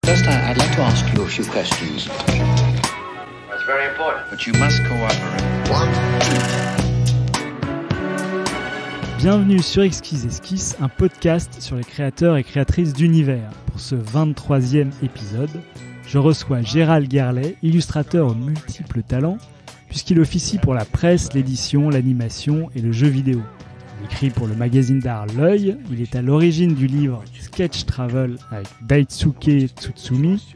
First, I'd like to ask you a few questions. That's very important. But you must cooperate. What? Bienvenue sur Exquise Esquisse, un podcast sur les créateurs et créatrices d'univers. Pour ce 23e épisode, je reçois Gérald Guerlet, illustrateur aux multiples talents, puisqu'il officie pour la presse, l'édition, l'animation et le jeu vidéo. Il écrit pour le magazine d'art L'Œil, il est à l'origine du livre Sketch Travel avec Daisuke Tsutsumi,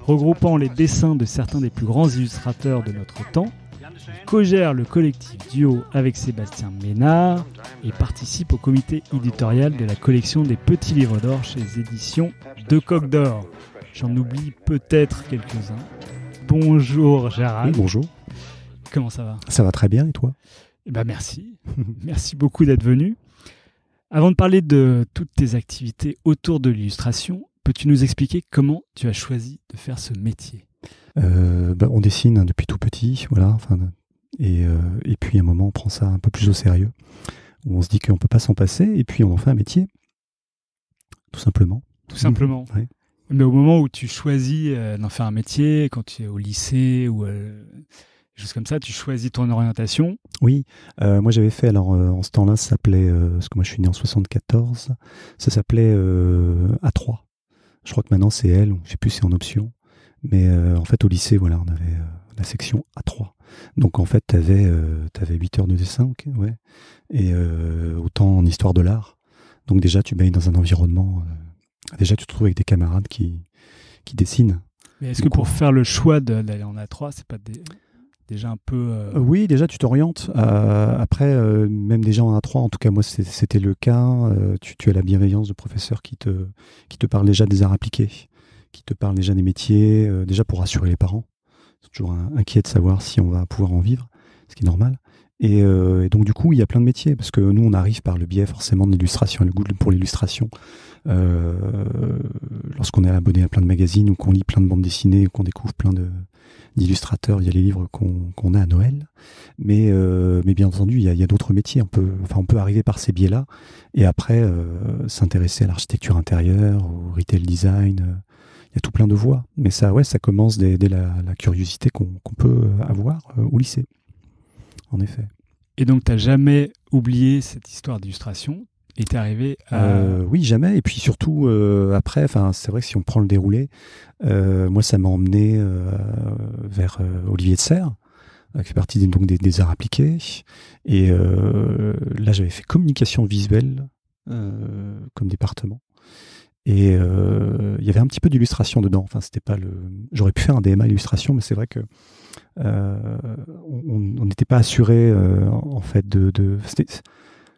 regroupant les dessins de certains des plus grands illustrateurs de notre temps. Il co-gère le collectif Duo avec Sébastien Ménard et participe au comité éditorial de la collection des Petits Livres d'Or chez les éditions De Coq d'Or. J'en oublie peut-être quelques-uns. Bonjour Gérald. Oui, bonjour. Comment ça va ? Ça va très bien et toi ? Eh ben merci. Merci beaucoup d'être venu. Avant de parler de toutes tes activités autour de l'illustration, peux-tu nous expliquer comment tu as choisi de faire ce métier ? On dessine depuis tout petit, voilà. Et puis à un moment, on prend ça un peu plus au sérieux. Où on se dit qu'on ne peut pas s'en passer et puis on en fait un métier. Tout simplement. Tout simplement. Oui. Mais au moment où tu choisis d'en faire un métier, quand tu es au lycée ou choses comme ça, tu choisis ton orientation. Oui, moi j'avais fait, alors en ce temps-là, ça s'appelait, parce que moi je suis né en 74, ça s'appelait A3. Je crois que maintenant c'est L, je ne sais plus si c'est en option. Mais en fait au lycée, voilà, on avait la section A3. Donc en fait, tu avais 8 heures de dessin, okay, ouais, et autant en histoire de l'art. Donc déjà, tu baignes dans un environnement, déjà tu te trouves avec des camarades qui dessinent. Mais est-ce que pour faire le choix d'aller en A3, c'est pas déjà un peu... Oui, déjà tu t'orientes. Après, même déjà en A3, en tout cas moi c'était le cas, tu as la bienveillance de professeurs qui te parlent déjà des arts appliqués, qui te parlent déjà des métiers, déjà pour rassurer les parents. Ils sont toujours inquiets de savoir si on va pouvoir en vivre, ce qui est normal. Et donc du coup, il y a plein de métiers, parce que nous on arrive par le biais forcément de l'illustration, le goût pour l'illustration. Lorsqu'on est abonné à plein de magazines ou qu'on lit plein de bandes dessinées ou qu'on découvre plein d'illustrateurs, il y a les livres qu'on a à Noël, mais bien entendu il y a d'autres métiers. On peut arriver par ces biais-là et après s'intéresser à l'architecture intérieure, au retail design. Il y a tout plein de voies, mais ça commence dès la curiosité qu'on peut avoir au lycée, en effet. Et donc tu n'as jamais oublié cette histoire d'illustration et t'es arrivé à... Oui, jamais. Et puis surtout, après, c'est vrai que si on prend le déroulé, moi, ça m'a emmené vers Olivier de Serres, qui fait partie des arts appliqués. Et là, j'avais fait communication visuelle comme département. Et il y avait un petit peu d'illustration dedans. Enfin, c'était pas j'aurais pu faire un DMA illustration, mais c'est vrai que on n'était pas assuré en fait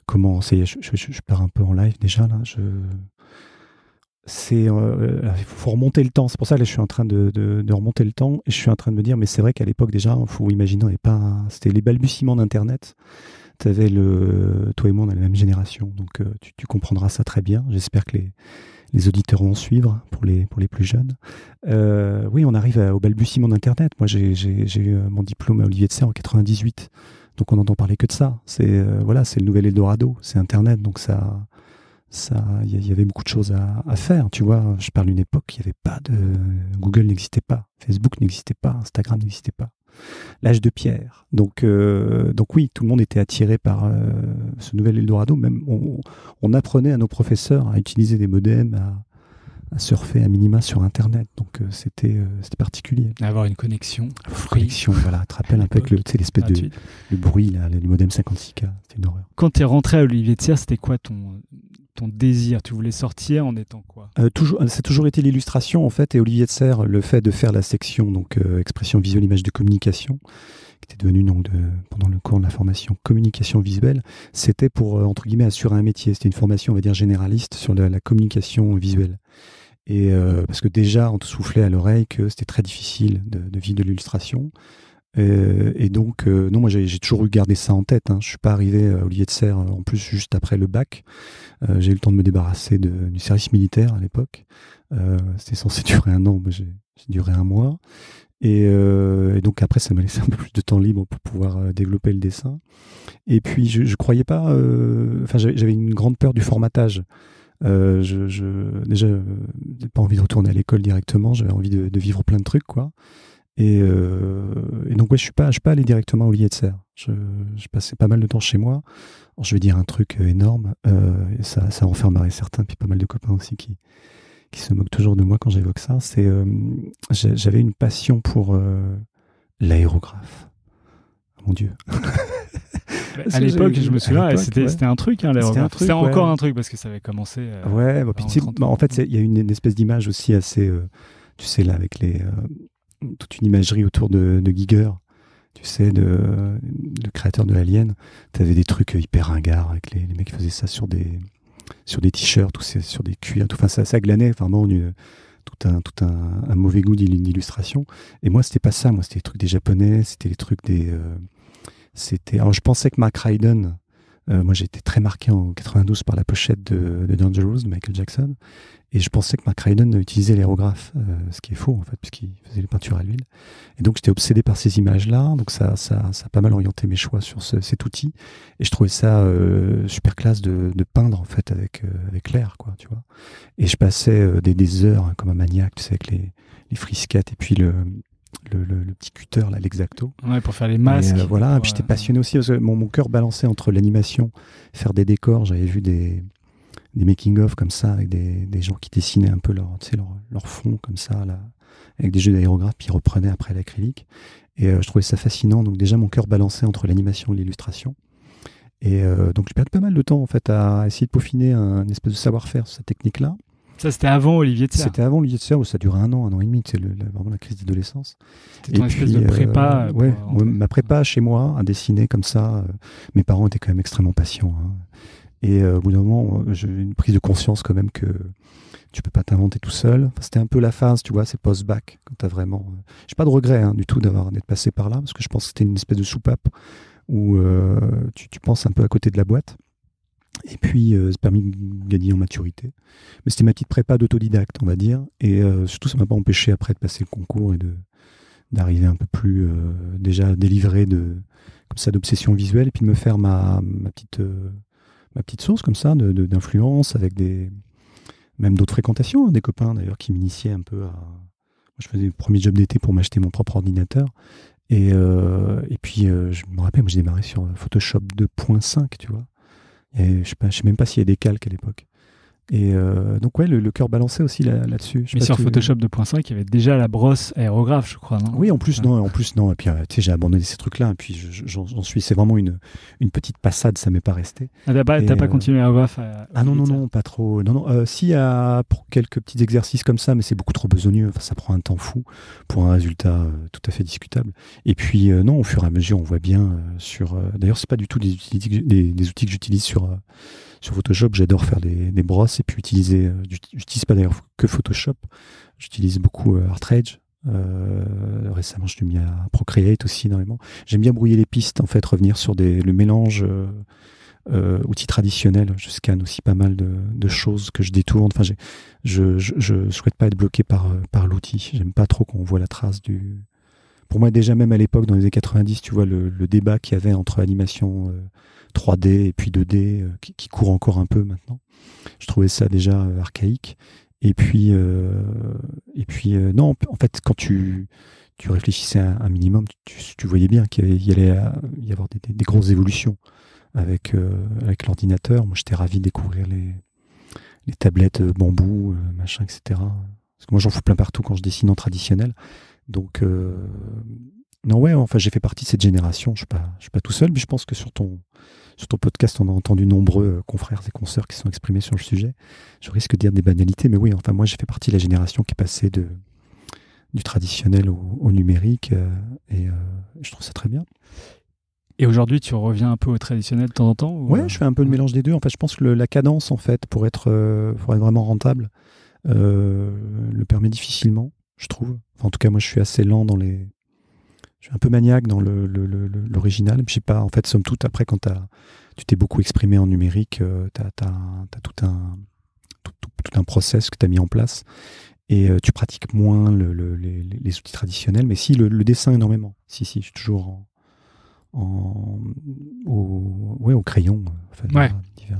comment c'est. Je pars un peu en live déjà là. Il faut remonter le temps. C'est pour ça que là, je suis en train de remonter le temps et je suis en train de me dire, mais c'est vrai qu'à l'époque déjà, il faut imaginer, c'était les balbutiements d'Internet. Toi et moi, on a la même génération, donc tu comprendras ça très bien. J'espère que les auditeurs vont suivre pour les plus jeunes. Oui, on arrive au balbutiement d'Internet. Moi, j'ai eu mon diplôme à Olivier de Serres en 98. Donc, on n'entend parler que de ça. C'est le nouvel Eldorado, c'est Internet. Donc, il y avait beaucoup de choses à faire. Tu vois, je parle d'une époque, il n'y avait pas Google n'existait pas, Facebook n'existait pas, Instagram n'existait pas. L'âge de pierre. Donc oui, tout le monde était attiré par ce nouvel Eldorado. Même on apprenait à nos professeurs à utiliser des modems, à surfer à minima sur Internet. Donc c'était particulier. Avoir une connexion. Connexion, voilà. Tu te rappelles un peu avec l'espèce de le bruit, là, le modem 56K. C'était une horreur. Quand tu es rentré à Olivier de Serres, c'était quoi ton désir ? Tu voulais sortir en étant quoi ? Ça a toujours été l'illustration en fait, et Olivier de Serres, le fait de faire la section expression visuelle, image de communication, qui était devenue pendant le cours de la formation communication visuelle, c'était pour entre guillemets assurer un métier. C'était une formation, on va dire, généraliste sur la communication visuelle. Et parce que déjà on te soufflait à l'oreille que c'était très difficile de vivre de l'illustration. Et donc, non, moi j'ai toujours gardé ça en tête. Je suis pas arrivé à Olivier de Serres en plus juste après le bac. J'ai eu le temps de me débarrasser du service militaire à l'époque. C'était censé durer 1 an, mais j'ai duré 1 mois. Et donc après, ça m'a laissé un peu plus de temps libre pour pouvoir développer le dessin. Et puis je croyais pas. J'avais une grande peur du formatage. Déjà, j'ai pas envie de retourner à l'école directement. J'avais envie de vivre plein de trucs, quoi. Et donc, ouais, je suis pas allé directement au Lietzer. Je passais pas mal de temps chez moi. Alors, je vais dire un truc énorme. Et ça enfermerait certains, puis pas mal de copains aussi qui se moquent toujours de moi quand j'évoque ça. J'avais une passion pour l'aérographe. Mon Dieu. À l'époque, je me souviens, c'était un truc, hein, l'aérographe. C'était encore un truc parce que ça avait commencé. Ouais, en fait, il y a une espèce d'image aussi assez, tu sais, là, avec toute une imagerie autour de Giger, tu sais, le créateur de Alien. Tu avais des trucs hyper ringards avec les mecs qui faisaient ça sur des t-shirts, ou sur des cuirs, tout. Enfin, ça glanait vraiment tout un mauvais goût d'illustration. Et moi, c'était pas ça. Moi, c'était les trucs des Japonais, c'était les trucs alors, je pensais que Mark Ryden, moi j'ai été très marqué en 92 par la pochette de Dangerous de Michael Jackson, et je pensais que Mark Ryden utilisait l'aérographe, ce qui est faux en fait, puisqu'il faisait les peintures à l'huile. Et donc j'étais obsédé par ces images-là, donc ça a pas mal orienté mes choix sur cet outil, et je trouvais ça super classe de peindre en fait avec l'air, quoi, tu vois. Et je passais des heures, hein, comme un maniaque, tu sais, avec les frisquettes et puis le petit cutter là, l'exacto. Ouais, pour faire les masques. Et voilà, puis j'étais passionné aussi parce que mon cœur balançait entre l'animation, faire des décors. J'avais vu des making-of comme ça avec des gens qui dessinaient un peu leur fond comme ça là, avec des jeux d'aérographe, puis ils reprenaient après l'acrylique. Et je trouvais ça fascinant. Donc déjà mon cœur balançait entre l'animation et l'illustration. Et donc je perdais pas mal de temps en fait à essayer de peaufiner un espèce de savoir-faire sur cette technique-là. Ça, c'était avant Olivier de Serre. C'était avant Olivier de Serre, où ça durait 1 an et demi. C'est vraiment la crise d'adolescence. C'était ton espèce de prépa. Ma prépa chez moi, à dessiner comme ça. Mes parents étaient quand même extrêmement patients. Hein. Et au bout d'un moment, j'ai eu une prise de conscience quand même que tu peux pas t'inventer tout seul. Enfin, c'était un peu la phase, tu vois, c'est post-bac. Quand t'as vraiment... J'ai pas de regret du tout d'être passé par là, parce que je pense que c'était une espèce de soupape où tu penses un peu à côté de la boîte. Et puis, ça m'a permis de gagner en maturité. Mais c'était ma petite prépa d'autodidacte, on va dire. Et surtout, ça m'a pas empêché après de passer le concours et d'arriver un peu plus déjà délivré comme ça d'obsession visuelle, et puis de me faire ma petite sauce comme ça d'influence avec même d'autres fréquentations, hein, des copains d'ailleurs qui m'initiaient un peu à... Moi, je faisais le premier job d'été pour m'acheter mon propre ordinateur. Et puis, je me rappelle, moi, j'ai démarré sur Photoshop 2.5, tu vois. Je sais même pas s'il y a des calques à l'époque. Et donc ouais, le cœur balançait aussi là-dessus. Mais sur Photoshop 2.5, il y avait déjà la brosse aérographe, je crois, non ? Oui, en plus non. Et puis tu sais, j'ai abandonné ces trucs-là. Et puis j'en suis. C'est vraiment une petite passade. Ça m'est pas resté. Ah, t'as pas continué l'aérographe non, pas trop. Non. Si, pour quelques petits exercices comme ça, mais c'est beaucoup trop besogneux. Enfin, ça prend un temps fou pour un résultat tout à fait discutable. Et puis non, au fur et à mesure, on voit bien D'ailleurs, c'est pas du tout des outils que j'utilise sur Photoshop. J'adore faire des brosses et puis j'utilise pas d'ailleurs que Photoshop, j'utilise beaucoup ArtRage. Récemment je me suis mis à Procreate aussi énormément. J'aime bien brouiller les pistes en fait, revenir sur le mélange outils traditionnels. Je scanne aussi pas mal de choses que je détourne. Enfin, je souhaite pas être bloqué par l'outil. J'aime pas trop qu'on voit la trace Pour moi, déjà même à l'époque, dans les années 90, tu vois le débat qu'il y avait entre animation 3D et puis 2D, qui court encore un peu maintenant. Je trouvais ça déjà archaïque. Et puis non, en fait, quand tu réfléchissais un minimum, tu voyais bien qu'il allait y avoir des grosses évolutions avec l'ordinateur. Moi, j'étais ravi de découvrir les tablettes bambou, machin, etc. Parce que moi, j'en fous plein partout quand je dessine en traditionnel. Donc, non, ouais, enfin, j'ai fait partie de cette génération. Je suis pas tout seul, mais je pense que sur ton podcast, on a entendu nombreux confrères et consoeurs qui sont exprimés sur le sujet. Je risque de dire des banalités, mais oui, enfin, moi, j'ai fait partie de la génération qui est passée du traditionnel au numérique, et je trouve ça très bien. Et aujourd'hui, tu reviens un peu au traditionnel de temps en temps ? Ouais, je fais un peu le mélange des deux. En fait, je pense que la cadence, en fait, pour être vraiment rentable, le permet difficilement, je trouve. Enfin, en tout cas, moi, je suis assez lent je suis un peu maniaque dans l'original. Je sais pas, en fait, somme toute, après, quand tu t'es beaucoup exprimé en numérique, t'as tout un process que tu as mis en place, et tu pratiques moins les outils traditionnels, mais si, le dessin énormément. Si, je suis toujours au crayon. Ouais. Divers.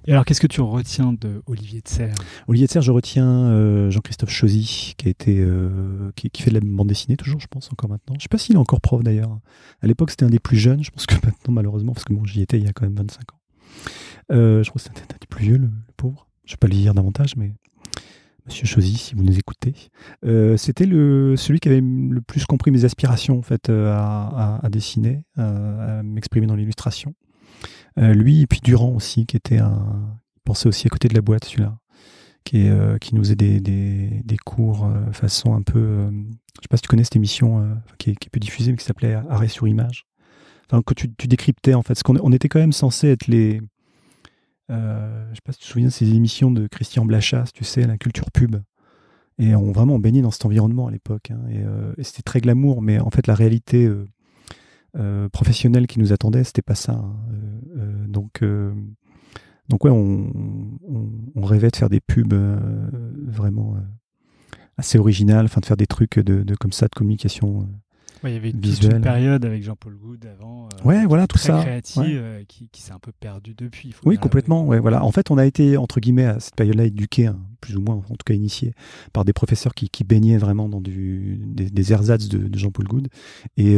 Et alors, qu'est-ce que tu retiens de Olivier de Serres ? Olivier de Serres, je retiens Jean-Christophe Chauzy, qui fait de la bande dessinée toujours, je pense, encore maintenant. Je ne sais pas s'il est encore prof d'ailleurs. À l'époque, c'était un des plus jeunes. Je pense que maintenant, malheureusement, parce que j'y étais il y a quand même 25 ans. Je crois que c'était un des plus vieux, le pauvre. Je ne vais pas le dire davantage, mais Monsieur Chauzy, si vous nous écoutez. C'était celui qui avait le plus compris mes aspirations en fait, à dessiner, à m'exprimer dans l'illustration. Lui, et puis Durand aussi, qui pensait aussi à côté de la boîte, celui-là, qui nous faisait des cours façon un peu... je ne sais pas si tu connais cette émission qui est peu diffusée, mais qui s'appelait Arrêt sur image. Enfin, que tu décryptais, en fait. Parce qu'on était quand même censé être les... je ne sais pas si tu te souviens de ces émissions de Christian Blachas, tu sais, la culture pub. Et on baignait dans cet environnement à l'époque. Hein, et c'était très glamour, mais en fait, la réalité... professionnel qui nous attendait, c'était pas ça. Hein. Donc ouais, on rêvait de faire des pubs vraiment assez originales, enfin de faire des trucs de comme ça de communication il y avait visuelle. Toute une période avec Jean-Paul Goud avant. Ouais, voilà, tout ça. Créative, qui s'est un peu perdu depuis. Oui, complètement. Ouais, voilà. En fait, on a été entre guillemets à cette période-là éduqués, hein, plus ou moins, en tout cas initiés, par des professeurs qui baignaient vraiment dans des ersatz de Jean-Paul Goud. Et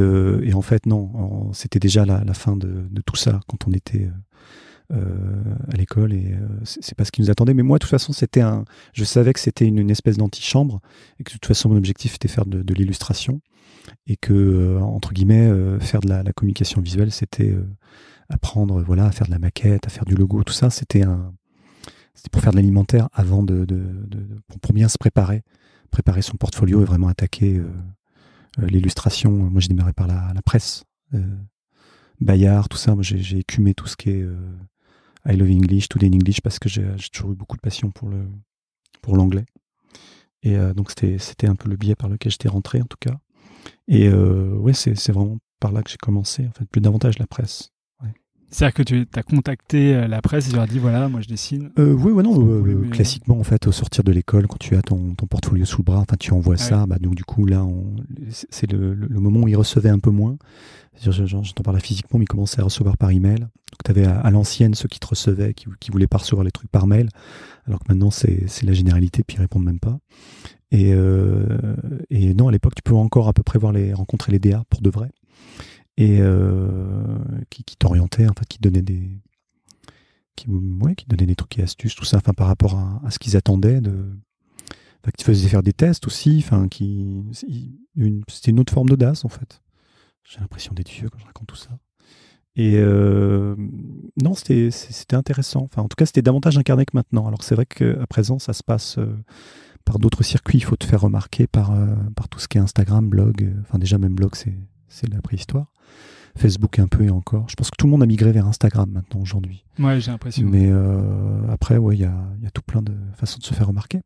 en fait, non, c'était déjà la fin de tout ça quand on était à l'école. Et c'est pas ce qui nous attendait. Mais moi, de toute façon, je savais que c'était une espèce d'antichambre et que de toute façon, mon objectif était faire de l'illustration. Et que, entre guillemets, faire de la communication visuelle, c'était apprendre à faire de la maquette, à faire du logo, tout ça, c'était pour faire de l'alimentaire avant pour bien se préparer son portfolio et vraiment attaquer l'illustration. Moi, j'ai démarré par la presse, Bayard, tout ça. Moi, j'ai écumé tout ce qui est I Love English, Today in English, parce que j'ai toujours eu beaucoup de passion pour l'anglais. Et donc, c'était un peu le biais par lequel j'étais rentré, en tout cas. Et ouais, c'est vraiment par là que j'ai commencé, en fait, plus davantage la presse. Ouais. C'est-à-dire que tu as contacté la presse et tu leur as dit, voilà, moi je dessine. Oui, non, classiquement, en fait, au sortir de l'école, quand tu as ton portfolio sous le bras, enfin, tu envoies ça, oui. Bah, donc du coup, là, c'est le moment où ils recevaient un peu moins. J'entends par là physiquement, mais ils commençaient à recevoir par email. Donc, tu avais à l'ancienne ceux qui te recevaient, qui voulaient pas recevoir les trucs par mail, alors que maintenant, c'est la généralité, puis ils répondent même pas. Et non, à l'époque, tu peux encore à peu près rencontrer les DA pour de vrai. Et qui t'orientaient, en fait, qui donnaient des trucs et astuces, tout ça, enfin, par rapport à ce qu'ils attendaient, qui te faisaient faire des tests aussi, enfin, c'était une autre forme d'audace, en fait. J'ai l'impression d'être vieux quand je raconte tout ça. Et non, c'était intéressant. Enfin, en tout cas, c'était davantage incarné que maintenant. Alors c'est vrai qu'à présent, ça se passe par d'autres circuits. Il faut te faire remarquer par tout ce qui est Instagram, blog. Enfin, déjà, même blog, c'est la préhistoire. Facebook un peu et encore. Je pense que tout le monde a migré vers Instagram maintenant, aujourd'hui. Ouais, j'ai l'impression. Mais après, ouais, il y a tout plein de façons de se faire remarquer.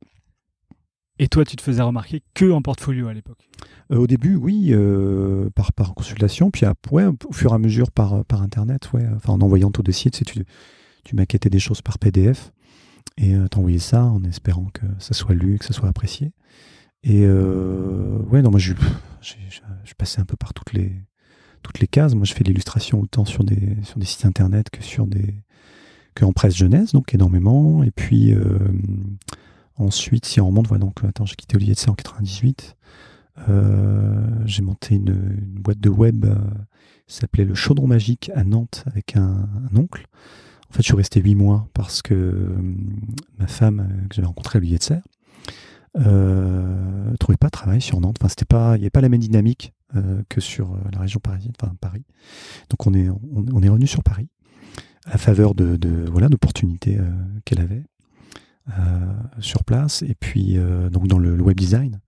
Et toi, tu te faisais remarquer que en portfolio à l'époque ? Au début, oui, par consultation, puis après, au fur et à mesure par Internet, ouais, enfin, en envoyant ton dossier, tu maquettais des choses par PDF et t'envoyais ça en espérant que ça soit lu, que ça soit apprécié. Et ouais, non, moi je passais un peu par toutes les cases. Moi, je fais de l'illustration autant sur des sites Internet que en presse jeunesse, donc énormément. Et puis ensuite, si on remonte, voilà, donc attends, j'ai quitté Olivier de Serres en 98. J'ai monté une boîte de web qui s'appelait Le Chaudron Magique à Nantes avec un oncle. En fait, je suis resté 8 mois parce que ma femme, que j'avais rencontrée à Olivier de Serres, trouvait pas de travail sur Nantes. Enfin, il n'y avait pas la même dynamique que sur la région parisienne, enfin Paris. Donc on est revenu sur Paris à la faveur d'opportunités qu'elle avait sur place. Et puis donc dans le web design.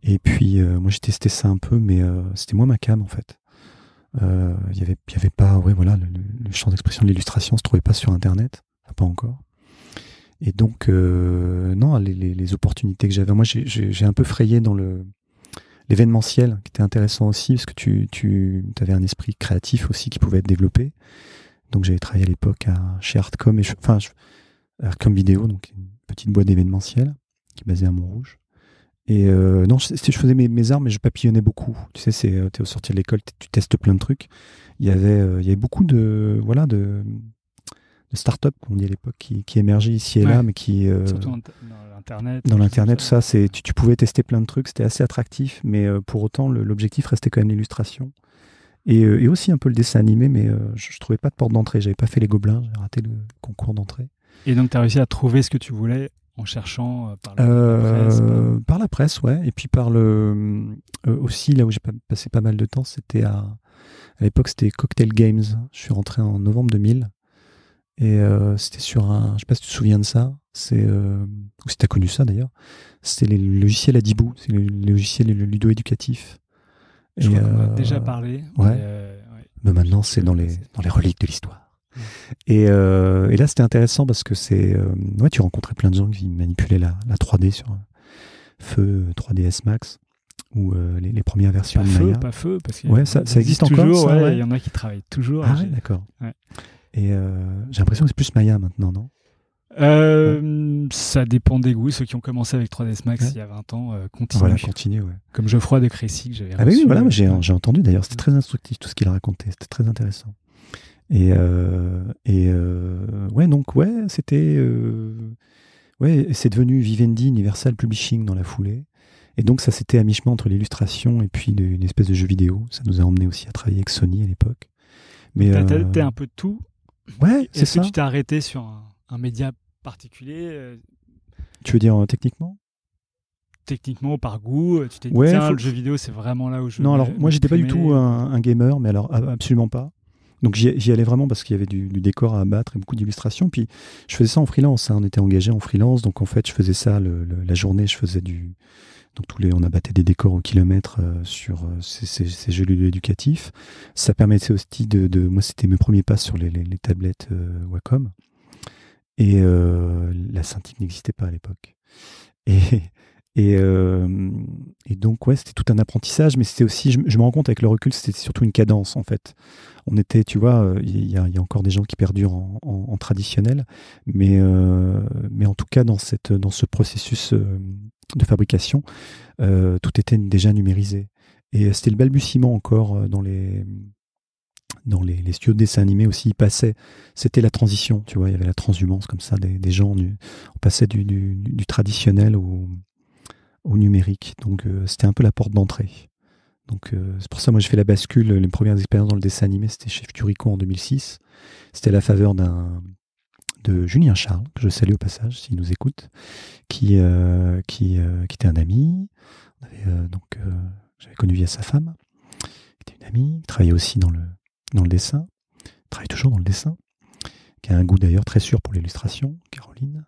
Et puis moi j'ai testé ça un peu, mais c'était moins ma came en fait. Il y avait pas, ouais, voilà, le champ d'expression de l'illustration se trouvait pas sur Internet, enfin, pas encore. Et donc non, les opportunités que j'avais, moi j'ai un peu frayé dans l'événementiel, qui était intéressant aussi parce que tu avais un esprit créatif aussi qui pouvait être développé. Donc j'avais travaillé à l'époque chez Artcom, Artcom Vidéo, donc une petite boîte d'événementiel qui est basée à Montrouge. Et non, je faisais mes arts, mais je papillonnais beaucoup. Tu sais, t'es au sortir de l'école, tu testes plein de trucs. Il y avait beaucoup de start-up, comme on dit à l'époque, qui émergeaient ici et là, mais qui... surtout dans l'Internet. Dans l'Internet, tout ça, tu pouvais tester plein de trucs, c'était assez attractif, mais pour autant, l'objectif restait quand même l'illustration. Et aussi un peu le dessin animé, mais je trouvais pas de porte d'entrée. J'avais pas fait les Gobelins, j'ai raté le concours d'entrée. Et donc, tu as réussi à trouver ce que tu voulais en cherchant par la presse Par la presse, ouais. Et puis par aussi, là où j'ai passé pas mal de temps, c'était à l'époque, c'était Cocktail Games. Je suis rentré en novembre 2000. Et c'était sur je sais pas si tu te souviens de ça, ou si tu as connu ça d'ailleurs, c'était les logiciels Adibou, c'est les logiciels ludo-éducatifs. Je crois qu'on a déjà parlé. Ouais. Mais maintenant, c'est dans les reliques de l'histoire. Et là, c'était intéressant parce que tu rencontrais plein de gens qui manipulaient la 3D sur Feu 3ds Max ou les premières versions de Maya. Pas Feu, parce que ça existe encore. Toujours, il y en a qui travaillent toujours. Ah ouais, d'accord. Ouais. Et j'ai l'impression que c'est plus Maya maintenant, non? Ça dépend des goûts. Ceux qui ont commencé avec 3ds Max il y a 20 ans continuent. Voilà, continue, ouais. Comme Geoffroy de Crécy que j'avais reçu. Ah oui, voilà, j'ai entendu d'ailleurs. C'était très instructif tout ce qu'il racontait. C'était très intéressant. Et c'était c'est devenu Vivendi Universal Publishing dans la foulée. Et donc ça c'était à mi-chemin entre l'illustration et puis une espèce de jeu vidéo. Ça nous a emmené aussi à travailler avec Sony à l'époque. Mais t'as un peu de tout. Ouais, c'est ça. Est-ce que tu t'es arrêté sur un média particulier Tu veux dire techniquement? Techniquement, par goût, tu t'es dit le jeu vidéo c'est vraiment là où je... Non, alors moi j'étais pas du tout un gamer, mais alors absolument pas. Donc j'y allais vraiment parce qu'il y avait du décor à abattre et beaucoup d'illustrations. Puis je faisais ça en freelance, on était engagé en freelance, donc en fait je faisais ça la journée, je faisais donc on abattait des décors au kilomètre sur ces jeux éducatifs. Ça permettait aussi moi c'était mes premiers pas sur les tablettes Wacom. Et la Cintiq n'existait pas à l'époque. Et donc, c'était tout un apprentissage, mais c'était aussi, je me rends compte avec le recul, c'était surtout une cadence, en fait. On était, tu vois, il y a encore des gens qui perdurent en traditionnel, mais en tout cas, dans ce processus de fabrication, tout était déjà numérisé. Et c'était le balbutiement encore dans les studios de dessin animé aussi, c'était la transition, tu vois, il y avait la transhumance comme ça, des gens, on passait du traditionnel au numérique. Donc c'était un peu la porte d'entrée. Donc c'est pour ça moi j'ai fait la bascule. Les premières expériences dans le dessin animé c'était chez Futurico en 2006. C'était à la faveur de Julien Charles, que je salue au passage s'il nous écoute, qui était un ami. J'avais connu via sa femme, qui était une amie, qui travaillait aussi dans le dessin, travaille toujours dans le dessin, qui a un goût d'ailleurs très sûr pour l'illustration, Caroline.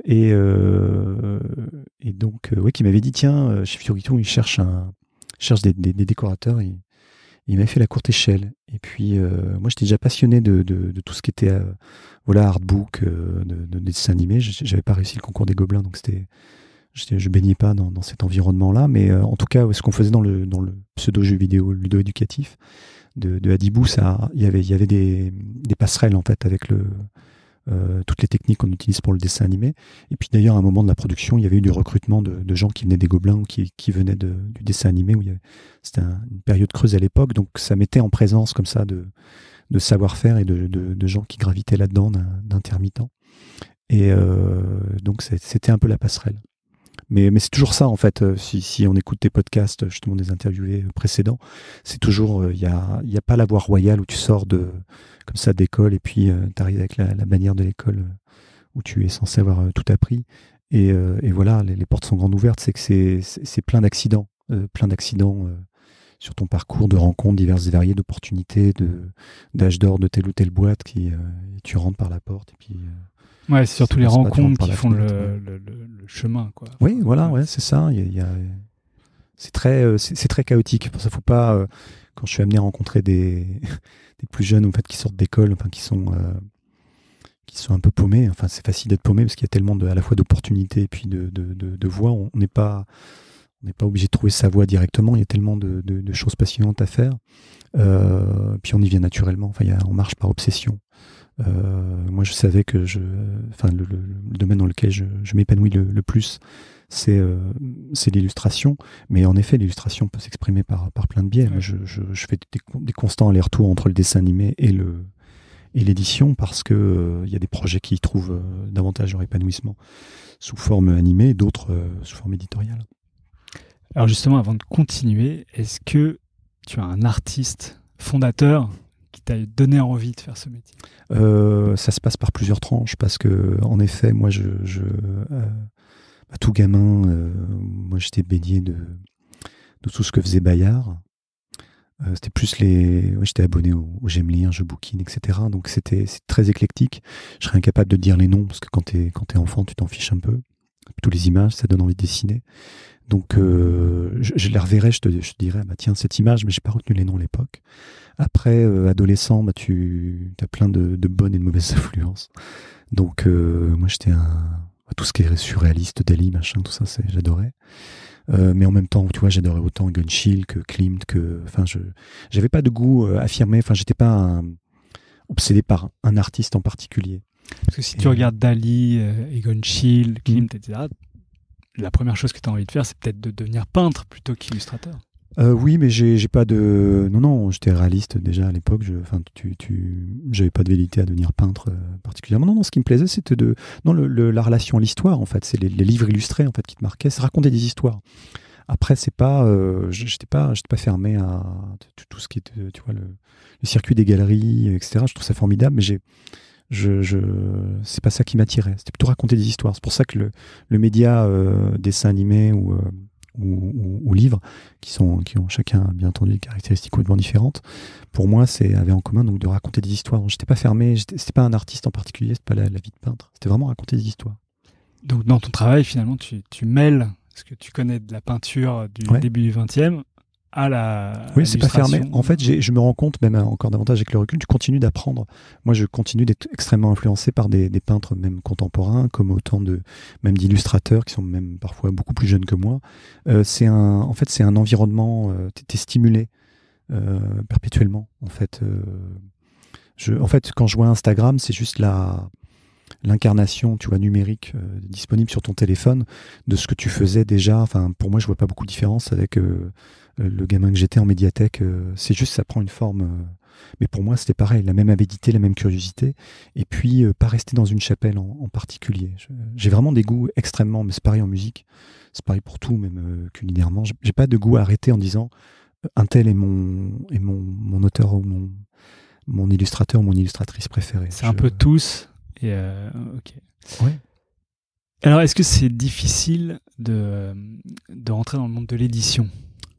Et donc, qui m'avait dit tiens, chez Fiorito, il cherche des décorateurs. Il m'avait fait la courte échelle. Et puis, moi, j'étais déjà passionné de tout ce qui était artbook, de dessin animé. J'avais pas réussi le concours des Gobelins, donc je baignais pas dans cet environnement-là. Mais en tout cas, ce qu'on faisait dans le pseudo-jeu vidéo ludo-éducatif de Adibou, il y avait des passerelles en fait avec toutes les techniques qu'on utilise pour le dessin animé. Et puis d'ailleurs, à un moment de la production, il y avait eu du recrutement de gens qui venaient des Gobelins ou qui venaient du dessin animé. C'était une période creuse à l'époque, donc ça mettait en présence comme ça de savoir-faire et de gens qui gravitaient là-dedans, d'intermittents. Et donc c'était un peu la passerelle. Mais c'est toujours ça en fait, si on écoute tes podcasts, justement des interviewés précédents, c'est toujours, il y a pas la voie royale où tu sors comme ça d'école et puis tu arrives avec la bannière de l'école où tu es censé avoir tout appris. Et voilà, les portes sont grandes ouvertes, c'est que c'est plein d'accidents sur ton parcours, de rencontres diverses et variées, d'opportunités, d'âge d'or de telle ou telle boîte et tu rentres par la porte et puis... Ouais, c'est surtout les rencontres qui font le chemin, quoi. Oui, voilà, c'est ça. C'est très chaotique. Pour ça, faut pas. Quand je suis amené à rencontrer des plus jeunes, en fait, qui sortent d'école, enfin, qui sont un peu paumés. Enfin, c'est facile d'être paumé parce qu'il y a tellement à la fois d'opportunités et puis de voies. On n'est pas obligé de trouver sa voie directement. Il y a tellement de choses passionnantes à faire. Puis on y vient naturellement. Enfin, on marche par obsession. Moi, je savais que le domaine dans lequel je m'épanouis le plus, c'est l'illustration. Mais en effet, l'illustration peut s'exprimer par plein de biais. Ouais. Moi, je fais des constants allers-retours entre le dessin animé et l'édition parce que y a des projets qui y trouvent davantage leur épanouissement sous forme animée et d'autres sous forme éditoriale. Alors justement, avant de continuer, est-ce que tu as un artiste fondateur qui t'a donné envie de faire ce métier? Ça se passe par plusieurs tranches parce que, en effet, moi, tout gamin, moi, j'étais baigné de tout ce que faisait Bayard. C'était plus j'étais abonné au J'aime lire, je bouquine, etc. Donc c'est très éclectique. Je serais incapable de dire les noms parce que quand t'es enfant, tu t'en fiches un peu. Tous les images, ça donne envie de dessiner. Donc je les reverrai, je te dirais, bah tiens, cette image, mais j'ai pas retenu les noms à l'époque. Après, adolescent, bah tu as plein de bonnes et de mauvaises influences. Donc moi j'étais tout ce qui est surréaliste, Dali, machin, tout ça, j'adorais. Mais en même temps, tu vois, j'adorais autant Egon Schiele que Klimt, j'avais pas de goût affirmé, j'étais pas obsédé par un artiste en particulier. Parce que si tu regardes Dali, Egon Schiele, Klimt, etc., la première chose que tu as envie de faire, c'est peut-être de devenir peintre plutôt qu'illustrateur. Oui, mais j'ai pas de... Non, j'étais réaliste déjà à l'époque. J'avais pas de velléité à devenir peintre particulièrement. Non, ce qui me plaisait, c'était la relation à l'histoire, en fait. C'est les livres illustrés, en fait, qui te marquaient. C'est raconter des histoires. Après, c'est pas... j'étais pas fermé à tout ce qui est, tu vois, le circuit des galeries, etc. Je trouve ça formidable, mais c'est pas ça qui m'attirait. C'était plutôt raconter des histoires. C'est pour ça que le média dessin animé ou livres qui ont chacun bien entendu des caractéristiques complètement différentes, pour moi avait en commun donc de raconter des histoires. Donc, j'étais pas fermé, c'était pas un artiste en particulier, c'était pas la vie de peintre, c'était vraiment raconter des histoires. Donc dans ton travail finalement tu mêles ce que tu connais de la peinture du début du 20e à la oui, c'est pas fermé. En fait, je me rends compte, même encore davantage avec le recul, tu continues d'apprendre. Moi, je continue d'être extrêmement influencé par des peintres même contemporains, comme autant même d'illustrateurs qui sont même parfois beaucoup plus jeunes que moi. C'est un environnement, t'es stimulé perpétuellement. En fait, quand je vois Instagram, c'est juste l'incarnation, tu vois, numérique disponible sur ton téléphone de ce que tu faisais déjà. Enfin, pour moi, je vois pas beaucoup de différence avec le gamin que j'étais en médiathèque. C'est juste, ça prend une forme. Mais pour moi, c'était pareil, la même avidité, la même curiosité. Et puis, pas rester dans une chapelle en particulier. J'ai vraiment des goûts extrêmement, mais c'est pareil en musique, c'est pareil pour tout, même culinairement. J'ai pas de goût arrêté en disant un tel est mon auteur ou mon illustrateur ou mon illustratrice préférée. C'est un peu tous. Et ok. Ouais. Alors, est-ce que c'est difficile de rentrer dans le monde de l'édition ?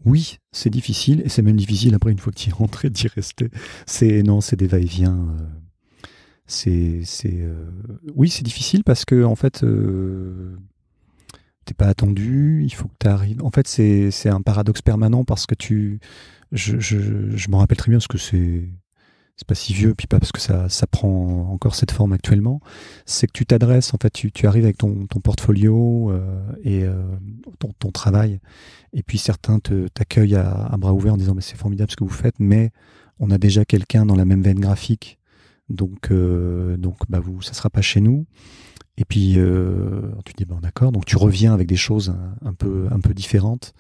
Oui, c'est difficile, et c'est même difficile après, une fois que tu y es rentré, d'y rester. C'est des va-et-vient. Oui, c'est difficile parce que, en fait, t'es pas attendu, il faut que tu arrives. En fait, c'est un paradoxe permanent parce que je m'en rappelle très bien parce que c'est pas si vieux, puis pas parce que ça prend encore cette forme actuellement, c'est que tu t'adresses, en fait, tu arrives avec ton portfolio et ton travail, et puis certains t'accueillent à bras ouverts en disant mais c'est formidable ce que vous faites, mais on a déjà quelqu'un dans la même veine graphique, donc ça sera pas chez nous. Et puis tu dis bon d'accord, donc tu reviens avec des choses un peu différentes.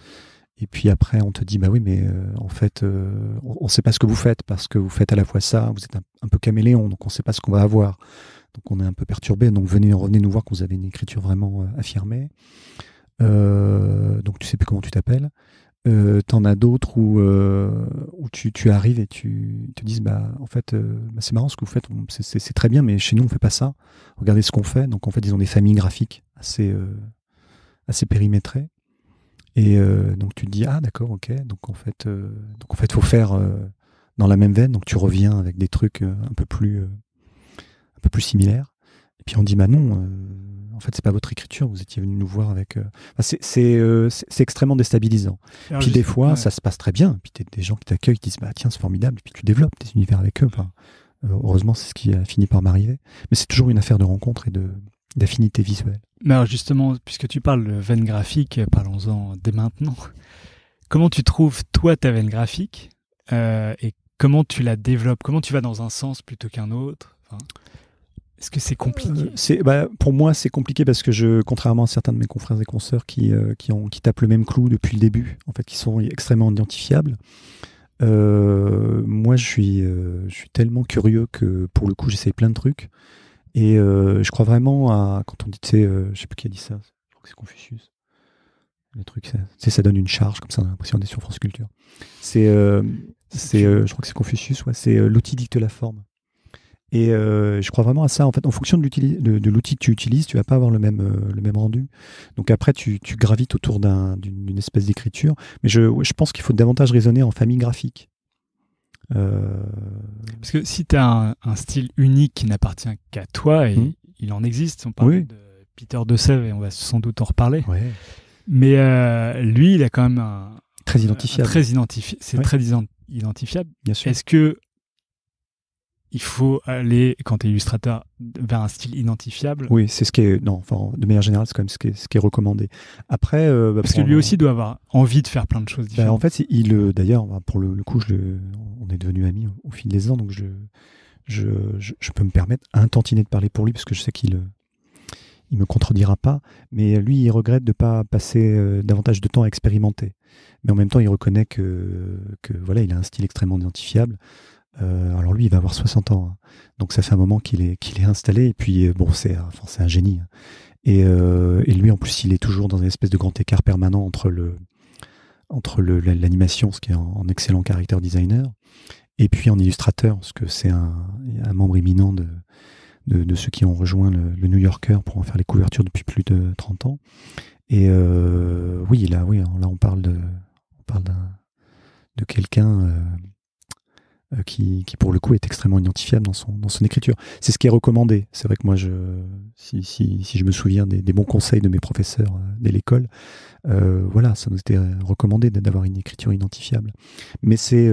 Et puis après, on te dit, bah oui, mais en fait, on ne sait pas ce que vous faites, parce que vous faites à la fois ça, vous êtes un peu caméléon, donc on ne sait pas ce qu'on va avoir. Donc on est un peu perturbé, donc revenez nous voir quand vous avez une écriture vraiment affirmée. Donc tu ne sais plus comment tu t'appelles. T'en as d'autres où tu arrives et tu te dis, bah en fait, c'est marrant ce que vous faites, c'est très bien, mais chez nous, on ne fait pas ça. Regardez ce qu'on fait. Donc en fait, ils ont des familles graphiques assez périmétrées. Et donc tu te dis ah d'accord, ok, donc en fait faut faire dans la même veine, donc tu reviens avec des trucs un peu plus similaires, et puis on dit bah non, en fait c'est pas votre écriture, vous étiez venu nous voir avec c'est extrêmement déstabilisant. Alors, puis des fois ça se passe très bien, puis t'as des gens qui t'accueillent, qui disent bah tiens c'est formidable, et puis tu développes des univers avec eux. Enfin, heureusement c'est ce qui a fini par m'arriver, mais c'est toujours une affaire de rencontre et d'affinité visuelle. Mais alors justement, puisque tu parles de veine graphique, parlons-en dès maintenant. Comment tu trouves, toi, ta veine graphique et comment tu la développes ? Comment tu vas dans un sens plutôt qu'un autre ? Est-ce que c'est compliqué? Pour moi, c'est compliqué parce que contrairement à certains de mes confrères et consoeurs qui tapent le même clou depuis le début, en fait, qui sont extrêmement identifiables, moi, je suis tellement curieux que pour le coup, j'essaye plein de trucs. Et je crois vraiment à, quand on dit, je sais plus qui a dit ça, je crois que c'est Confucius. Le truc, ça donne une charge, comme ça, on a l'impression d'être sur France Culture. Je crois que c'est Confucius, ouais, c'est l'outil dicte la forme. Et je crois vraiment à ça. En fait, en fonction de l'outil que tu utilises, tu vas pas avoir le même rendu. Donc après, tu gravites autour d'une espèce d'écriture. Mais je pense qu'il faut davantage raisonner en famille graphique. Parce que si tu as un style unique qui n'appartient qu'à toi, et il en existe, on parle de Peter de Sèvres et on va sans doute en reparler. Ouais. Mais lui, il a quand même très identifiable. C'est très identifiable. Bien sûr. Est-ce que il faut aller, quand tu es illustrateur, vers un style identifiable? Oui, c'est ce qui est... Non, enfin, de manière générale, c'est quand même ce qui est recommandé. Après... parce que lui aussi doit avoir envie de faire plein de choses différentes. En fait, d'ailleurs, pour le coup, on est devenus amis au fil des ans, donc je peux me permettre un tantinet de parler pour lui, parce que je sais qu'il me contredira pas, mais lui, il regrette de ne pas passer davantage de temps à expérimenter. Mais en même temps, il reconnaît que voilà, il a un style extrêmement identifiable. Alors lui, il va avoir 60 ans, hein. Donc ça fait un moment qu'il est installé. Et puis c'est un génie. Et lui, en plus, il est toujours dans une espèce de grand écart permanent entre l'animation, ce qui est en excellent character designer, et puis en illustrateur, parce que c'est un membre éminent de ceux qui ont rejoint le New Yorker pour en faire les couvertures depuis plus de 30 ans. Et là, on parle de quelqu'un qui pour le coup est extrêmement identifiable dans son écriture. C'est ce qui est recommandé. C'est vrai que moi, si je me souviens des bons conseils de mes professeurs dès l'école, ça nous était recommandé d'avoir une écriture identifiable. Mais c'est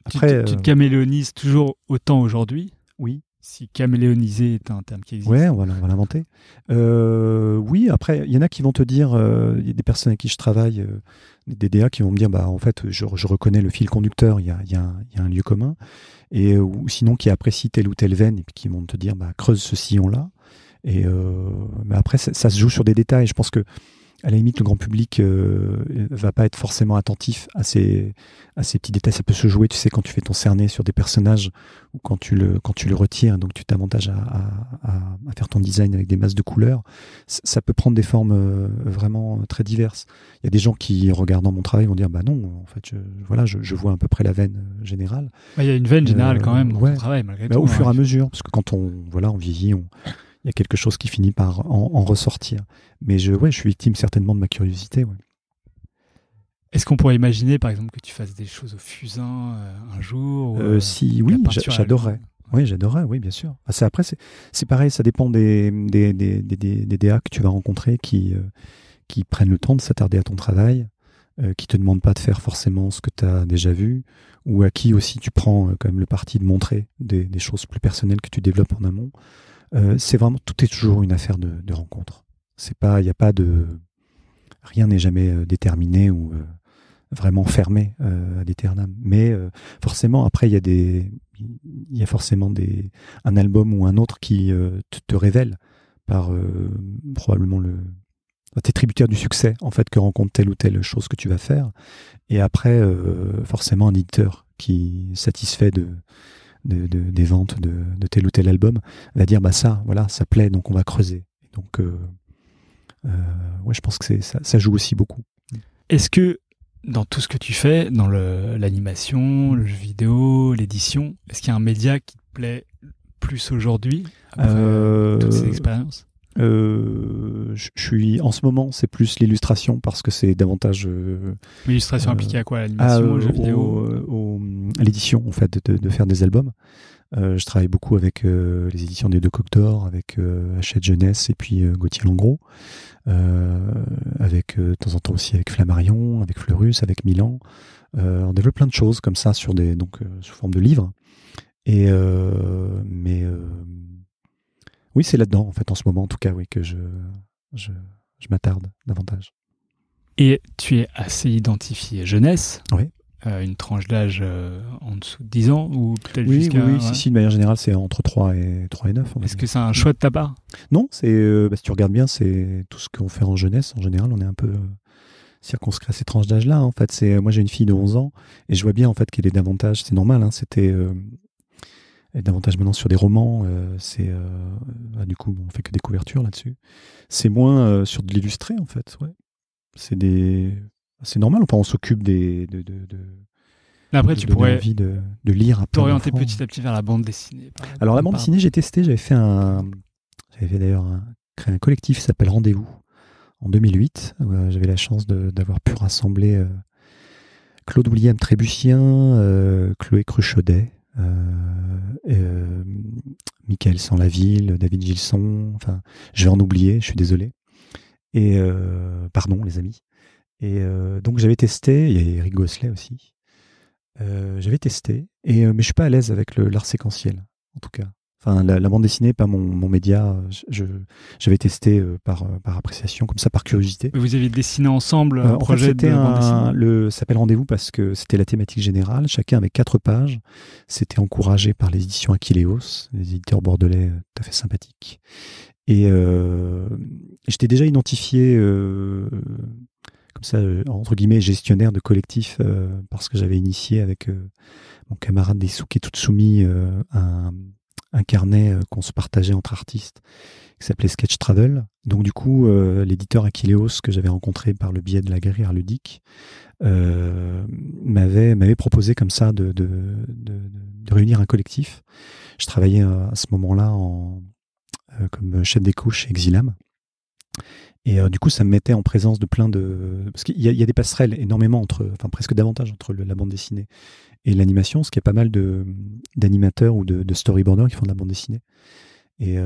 après... Tu te caméléonises toujours autant aujourd'hui? Oui. Si caméléoniser est un terme qui existe. Ouais, on va l'inventer. Oui, après, il y en a qui vont te dire, il y a des personnes avec qui je travaille, des DA qui vont me dire, en fait, je reconnais le fil conducteur, il y a un lieu commun, ou sinon qui apprécient telle ou telle veine, et puis qui vont te dire, creuse ce sillon-là. Mais après, ça se joue sur des détails. Je pense que à la limite, le grand public va pas être forcément attentif à ces petits détails. Ça peut se jouer, tu sais, quand tu fais ton cerné sur des personnages ou quand tu le retires, donc tu t'avantages à faire ton design avec des masses de couleurs. Ça peut prendre des formes vraiment très diverses. Il y a des gens qui, regardant mon travail, vont dire non, en fait, je vois à peu près la veine générale. Il y a une veine générale quand même dans ton travail, malgré tout. Au fur et à mesure, parce que quand on vieillit, il y a quelque chose qui finit par en ressortir. Mais je suis victime certainement de ma curiosité. Ouais. Est-ce qu'on pourrait imaginer, par exemple, que tu fasses des choses au fusain un jour j'adorerais. Oui, j'adorerais, oui, bien sûr. Après, c'est pareil, ça dépend des DA que tu vas rencontrer qui prennent le temps de s'attarder à ton travail, qui te demandent pas de faire forcément ce que tu as déjà vu, ou à qui aussi tu prends quand même le parti de montrer des choses plus personnelles que tu développes en amont. C'est vraiment, tout est toujours une affaire de rencontre. Il y a pas de, rien n'est jamais déterminé ou vraiment fermé ad aeternam. Mais forcément, après, il y a forcément un album ou un autre qui te révèle par probablement t'es tributaire du succès en fait que rencontre telle ou telle chose que tu vas faire. Et après, forcément, un éditeur qui est satisfait des ventes de tel ou tel album va dire ça plaît, donc on va creuser. Donc je pense que ça joue aussi beaucoup. Est-ce que dans tout ce que tu fais, dans l'animation, le jeu vidéo, l'édition, est-ce qu'il y a un média qui te plaît plus aujourd'hui après toutes ces expériences? En ce moment, c'est plus l'illustration parce que c'est davantage. L'illustration appliquée à quoi? L'animation, au jeu vidéo, à l'édition, en fait, de faire des albums. Je travaille beaucoup avec les éditions des Deux Coques d'Or, avec Hachette Jeunesse et puis Gauthier Langros, avec de temps en temps aussi avec Flammarion, avec Fleurus, avec Milan. On développe plein de choses comme ça sous forme de livres. Oui, c'est là-dedans, en fait, en ce moment, en tout cas, oui, que je m'attarde davantage. Et tu es assez identifié jeunesse. Oui. une tranche d'âge en dessous de 10 ans ou peut-être Oui, jusqu'à... oui, si, de manière générale, c'est entre 3 et 9. Est-ce que c'est un choix de ta part? Non, si tu regardes bien, c'est tout ce qu'on fait en jeunesse. En général, on est un peu circonscrit à ces tranches d'âge-là. En fait, moi, j'ai une fille de 11 ans et je vois bien en fait qu'elle est davantage, c'est normal, hein, elle est davantage maintenant sur des romans. Du coup, on fait que des couvertures là-dessus. C'est moins sur de l'illustré, en fait. Ouais. C'est normal. Enfin, on s'occupe Après, tu pourrais envie de lire à t'orienter petit à petit vers la bande dessinée. Alors, la bande dessinée, j'ai testé. J'avais fait d'ailleurs créé un collectif qui s'appelle Rendez-vous en 2008. J'avais la chance d'avoir pu rassembler Claude William Trébucien, Chloé Cruchaudet, Michael Sans-Laville, David Gilson. Enfin, je vais en oublier, je suis désolé. Et pardon, les amis. Et donc j'avais testé, il y a Eric Gosselet aussi. J'avais testé, mais je suis pas à l'aise avec l'art séquentiel, en tout cas. Enfin, la bande dessinée, pas mon média. J'avais testé par appréciation, comme ça, par curiosité. Vous aviez dessiné ensemble un projet de bande dessinée. Ça s'appelle Rendez-vous parce que c'était la thématique générale. Chacun avait 4 pages. C'était encouragé par les éditions Aquileos, les éditeurs bordelais tout à fait sympathiques. Et j'étais déjà identifié comme ça, entre guillemets, gestionnaire de collectif, parce que j'avais initié avec mon camarade Daisuke Tutsumi un carnet qu'on se partageait entre artistes qui s'appelait Sketch Travel. Donc du coup, l'éditeur Aquileos que j'avais rencontré par le biais de la Galerie Art Ludique m'avait proposé comme ça de réunir un collectif. Je travaillais à ce moment-là comme chef d'éco chez Exilam. Et du coup, ça me mettait en présence de plein de... Parce qu'il y a des passerelles énormément presque davantage entre la bande dessinée et l'animation, parce qu'il y a pas mal d'animateurs ou de storyboarders qui font de la bande dessinée. Et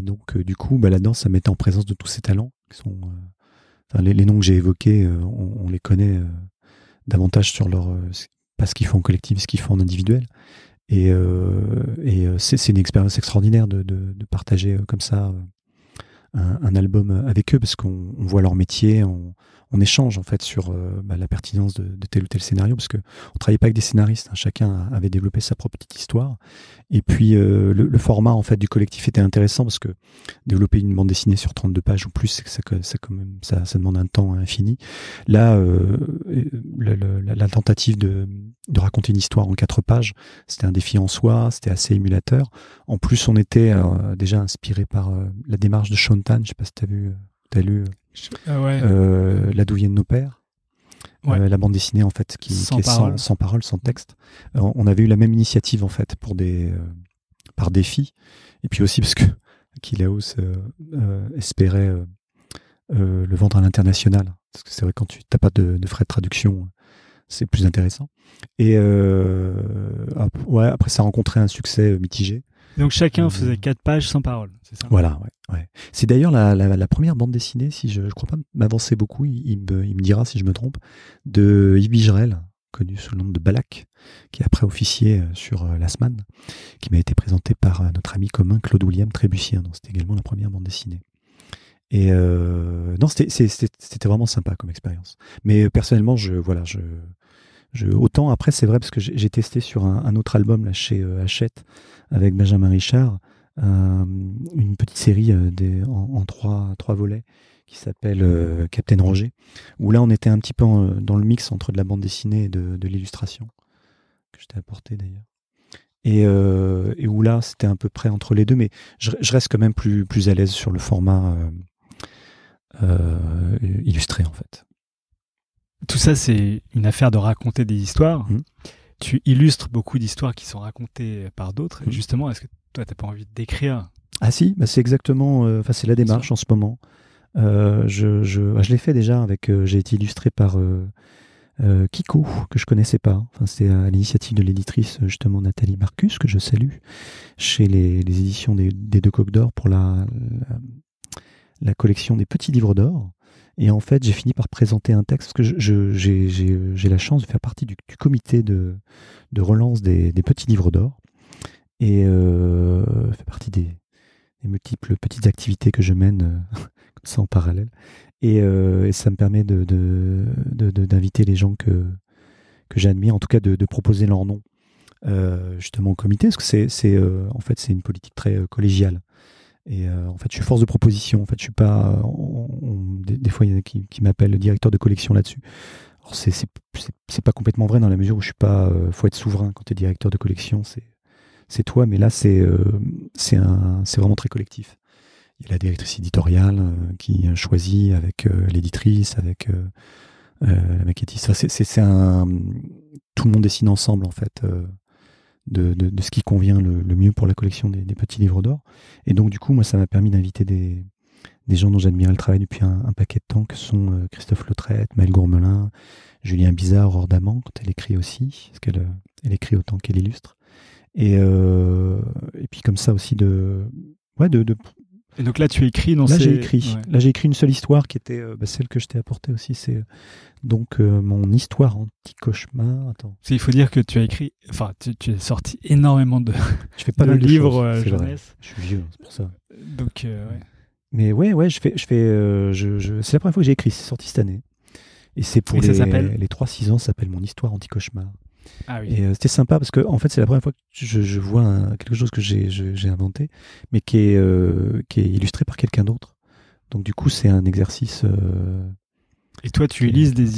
donc, du coup, là-dedans, ça me mettait en présence de tous ces talents qui sont... les noms que j'ai évoqués, on les connaît davantage sur pas ce qu'ils font en collectif, ce qu'ils font en individuel. Et c'est une expérience extraordinaire de partager comme ça un album avec eux, parce qu'on voit leur métier, on échange en fait sur la pertinence de tel ou tel scénario, parce qu'on ne travaillait pas avec des scénaristes, hein, chacun avait développé sa propre petite histoire. Et puis le format en fait du collectif était intéressant, parce que développer une bande dessinée sur 32 pages ou plus, ça demande un temps infini. Là, la tentative de raconter une histoire en 4 pages, c'était un défi en soi, c'était assez émulateur. En plus, on était déjà inspiré par la démarche de Shaun Tan. Je ne sais pas si tu as lu Là d'où viennent nos pères. Ouais. La bande dessinée en fait qui est sans parole, sans texte. On avait eu la même initiative en fait par défi, et puis aussi parce que Aquileos espérait le vendre à l'international, parce que c'est vrai, quand tu n'as pas de frais de traduction, c'est plus intéressant. Et après ça a rencontré un succès mitigé. Donc chacun faisait 4 pages sans parole, c'est ça? Voilà, ouais. C'est d'ailleurs la première bande dessinée, si je ne crois pas m'avancer beaucoup, il me dira si je me trompe, de Yves Bigerel, connu sous le nom de Balak, qui est après officier sur Lasman, qui m'a été présenté par notre ami commun Claude William Trébucien. Donc c'était également la première bande dessinée. Et non, c'était vraiment sympa comme expérience. Mais personnellement, autant après, c'est vrai, parce que j'ai testé sur un autre album là, chez Hachette avec Benjamin Richard, une petite série en 3 volets qui s'appelle Captain Roger, où là on était un petit peu dans le mix entre de la bande dessinée et de l'illustration, que je t'ai apporté d'ailleurs. Et où là c'était à peu près entre les deux, mais je reste quand même plus à l'aise sur le format illustré en fait. Tout ça, c'est une affaire de raconter des histoires. Tu illustres beaucoup d'histoires qui sont racontées par d'autres. Et justement, est-ce que toi, tu n'as pas envie d'écrire? Ah si, c'est exactement... c'est la démarche en ce moment. Je l'ai fait déjà avec... j'ai été illustré par Kiko, que je ne connaissais pas. Enfin, c'est à l'initiative de l'éditrice, justement, Nathalie Marcus, que je salue, chez les éditions des Deux Coques d'Or pour la collection des Petits Livres d'Or. Et en fait, j'ai fini par présenter un texte, parce que j'ai la chance de faire partie du comité de relance des Petits Livres d'Or. Et fait partie des multiples petites activités que je mène comme ça en parallèle. Et ça me permet d'inviter les gens que j'admire, en tout cas de proposer leur nom justement au comité, parce que en fait c'est une politique très collégiale. Et en fait, je suis force de proposition. En fait, je suis pas. Des fois, il y en a qui m'appellent le directeur de collection là-dessus. Alors, c'est pas complètement vrai dans la mesure où je suis pas. Faut être souverain quand tu es directeur de collection. C'est toi, mais là, c'est vraiment très collectif. Il y a la directrice éditoriale qui choisit avec l'éditrice, avec la maquettiste. Tout le monde dessine ensemble en fait. De ce qui convient le mieux pour la collection des petits livres d'or. Et donc, du coup, moi, ça m'a permis d'inviter des gens dont j'admirais le travail depuis un paquet de temps, que sont Christophe Lautrette, Maëlle Gourmelin, Julien Bizard, Aurore Daman, quand elle écrit aussi, parce qu'elle elle écrit autant qu'elle illustre. Et puis, comme ça aussi, Et donc là, tu écris dans Là, ces... j'ai écrit. Ouais. Là, j'ai écrit une seule histoire qui était celle que je t'ai apportée aussi. C'est donc mon histoire anti-cauchemar. Attends. Il faut dire que tu as écrit... Enfin, tu as sorti énormément de Je fais pas mal de livres choses, c'est vrai. jeunesse. Je suis vieux, c'est pour ça. Donc, ouais. Mais ouais, c'est la première fois que j'ai écrit. C'est sorti cette année. Et c'est pour Et ça s'appelle les 3-6 ans. Ça s'appelle Mon histoire anti-cauchemar. Ah oui. Et c'était sympa parce que en fait, c'est la première fois que je vois quelque chose que j'ai inventé, mais qui est illustré par quelqu'un d'autre. Donc du coup, c'est un exercice. Et toi, tu illustres des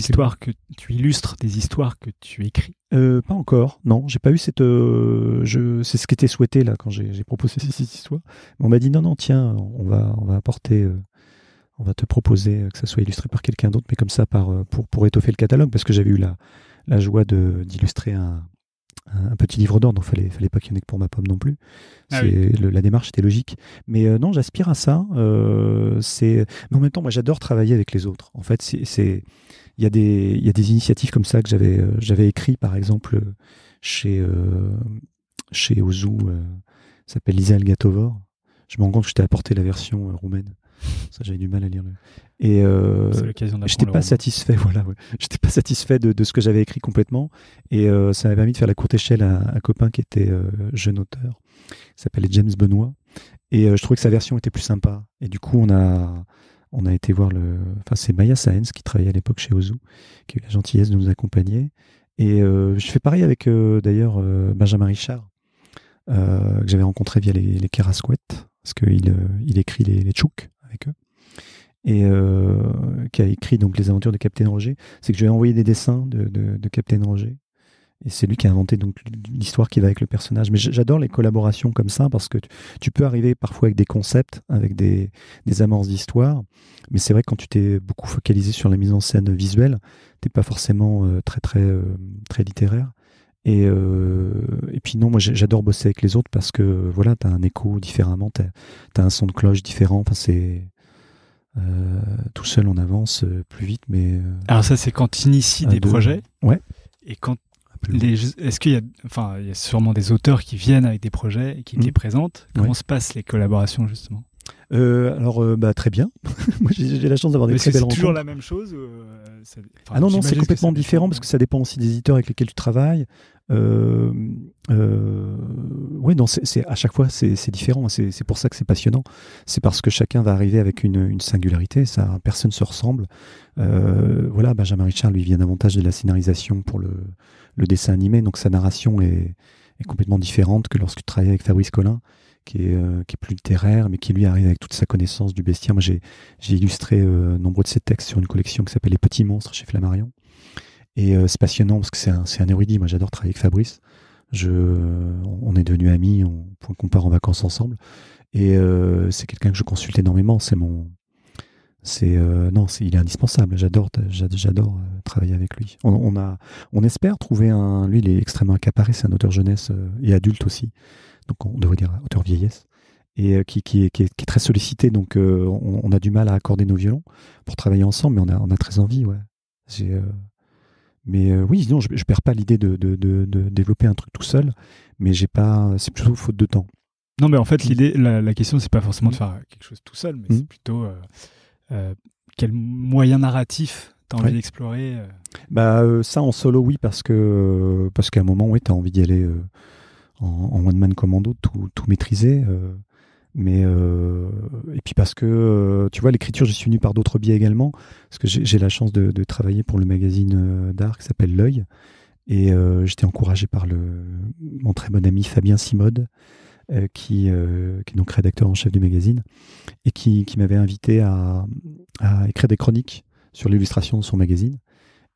histoires que tu écris. Pas encore, non. J'ai pas eu cette. C'est ce qui était souhaité là quand j'ai proposé cette histoire. Mais on m'a dit non, tiens, on va apporter. On va te proposer que ça soit illustré par quelqu'un d'autre, mais comme ça pour étoffer le catalogue, parce que j'avais eu la joie d'illustrer un petit livre d'or, donc fallait pas qu'il y en ait que pour ma pomme non plus. La démarche était logique. Mais non, j'aspire à ça. Mais en même temps, moi j'adore travailler avec les autres. En fait, il y a des initiatives comme ça que j'avais écrit, par exemple, chez Ozu, ça s'appelle Lisa Algatovor. Je me rends compte que je t'ai apporté la version roumaine. Ça, j'avais du mal à lire. Et c'est l'occasion d'apprendre j'étais pas satisfait, J'étais pas satisfait de ce que j'avais écrit complètement. Et ça m'a permis de faire la courte échelle à un copain qui était jeune auteur, qui s'appelait James Benoît. Et je trouvais que sa version était plus sympa. Et du coup, on a été voir c'est Maya Saenz qui travaillait à l'époque chez Ozu, qui a eu la gentillesse de nous accompagner. Et je fais pareil avec d'ailleurs Benjamin Richard, que j'avais rencontré via les Kerasquettes, parce qu'il écrit les Tchouk avec eux, et qui a écrit donc les aventures de Capitaine Roger. C'est que je lui ai envoyé des dessins de Capitaine Roger, et c'est lui qui a inventé donc l'histoire qui va avec le personnage. Mais j'adore les collaborations comme ça, parce que tu peux arriver parfois avec des concepts, avec des amorces d'histoire, mais c'est vrai que quand tu t'es beaucoup focalisé sur la mise en scène visuelle, t'es pas forcément très littéraire. Et puis non, moi j'adore bosser avec les autres parce que voilà, t'as un écho différemment, t'as un son de cloche différent. Enfin, c'est tout seul on avance plus vite, mais alors ça, c'est quand tu inities des projets. Ouais. Et quand est-ce qu'il y a sûrement des auteurs qui viennent avec des projets et qui te les présentent. Comment se passent les collaborations justement? Très bien. Moi j'ai la chance d'avoir des très belles rencontres. C'est toujours la même chose non, c'est complètement différent parce que ça dépend aussi des éditeurs avec lesquels tu travailles. À chaque fois c'est différent. C'est pour ça que c'est passionnant. C'est parce que chacun va arriver avec une singularité. Ça, personne ne se ressemble. Benjamin Richard lui vient davantage de la scénarisation pour le dessin animé, donc sa narration est complètement différente que lorsque tu travailles avec Fabrice Collin, qui est plus littéraire, mais qui lui arrive avec toute sa connaissance du bestiaire. Moi, j'ai illustré nombreux de ses textes sur une collection qui s'appelle Les Petits Monstres chez Flammarion. Et c'est passionnant parce que c'est un érudit. Moi, j'adore travailler avec Fabrice. On est devenus amis, on part en vacances ensemble. Et c'est quelqu'un que je consulte énormément. Il est indispensable. J'adore travailler avec lui. On espère trouver lui, il est extrêmement accaparé. C'est un auteur jeunesse et adulte aussi. Donc on devrait dire auteur vieillesse, et qui est très sollicité, donc on a du mal à accorder nos violons pour travailler ensemble, mais on a très envie, ouais. Oui, sinon je perds pas l'idée de développer un truc tout seul, mais c'est plutôt faute de temps. Non, mais en fait la question c'est pas forcément de faire quelque chose tout seul, mais c'est plutôt quel moyen narratif t'as envie d'explorer. Ça en solo, oui, parce qu'à un moment, t'as envie d'y aller en one-man commando, tout maîtriser. Et puis parce que, tu vois, l'écriture, j'y suis venu par d'autres biais également, parce que j'ai la chance de travailler pour le magazine d'art qui s'appelle L'Œil, Et j'étais encouragé par mon très bon ami Fabien Simode, qui est donc rédacteur en chef du magazine, et qui m'avait invité à écrire des chroniques sur l'illustration de son magazine.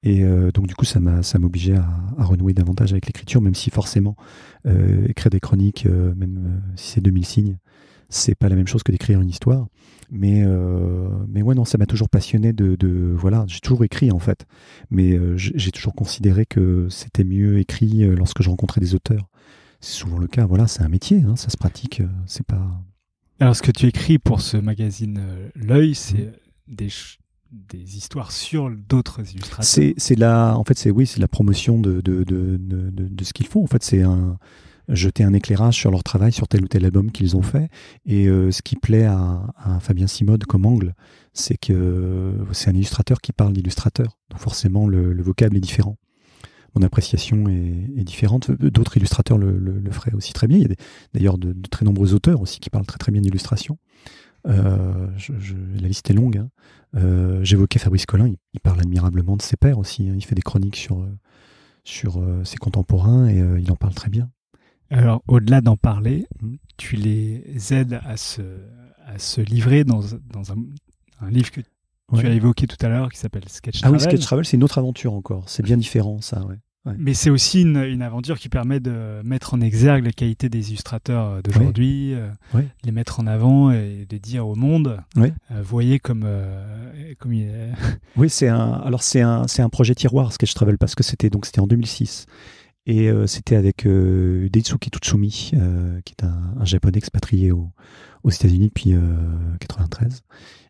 Et donc du coup, ça m'obligeait à renouer davantage avec l'écriture, même si forcément, écrire des chroniques, même si c'est 2000 signes, c'est pas la même chose que d'écrire une histoire. Mais ouais, non, ça m'a toujours passionné voilà, j'ai toujours écrit en fait, mais j'ai toujours considéré que c'était mieux écrit lorsque je rencontrais des auteurs. C'est souvent le cas, voilà, c'est un métier, hein, ça se pratique, c'est pas... Alors, ce que tu écris pour ce magazine L'Œil, c'est des histoires sur d'autres illustrateurs. C'est la promotion de ce qu'ils font. En fait, c'est jeter un éclairage sur leur travail, sur tel ou tel album qu'ils ont fait. Et ce qui plaît à Fabien Simode comme angle, c'est que c'est un illustrateur qui parle d'illustrateur. Donc forcément, le vocable est différent. Mon appréciation est différente. D'autres illustrateurs le feraient aussi très bien. Il y a d'ailleurs de très nombreux auteurs aussi qui parlent très très bien d'illustration. La liste est longue. Hein. J'évoquais Fabrice Collin, il parle admirablement de ses pairs aussi. Hein. Il fait des chroniques sur ses contemporains et il en parle très bien. Alors, au-delà d'en parler, tu les aides à se livrer dans un livre que tu as évoqué tout à l'heure qui s'appelle Sketch Travel. Ah oui, Sketch Travel, c'est une autre aventure encore. C'est bien différent, ça, ouais. Ouais. Mais c'est aussi une aventure qui permet de mettre en exergue les qualités des illustrateurs d'aujourd'hui, les mettre en avant et de dire au monde, voyez comme il est. Oui, c'est un projet tiroir, Sketch Travel, parce que c'était en 2006. Et c'était avec Daisuke Tutsumi, qui est un japonais expatrié aux États-Unis depuis 93,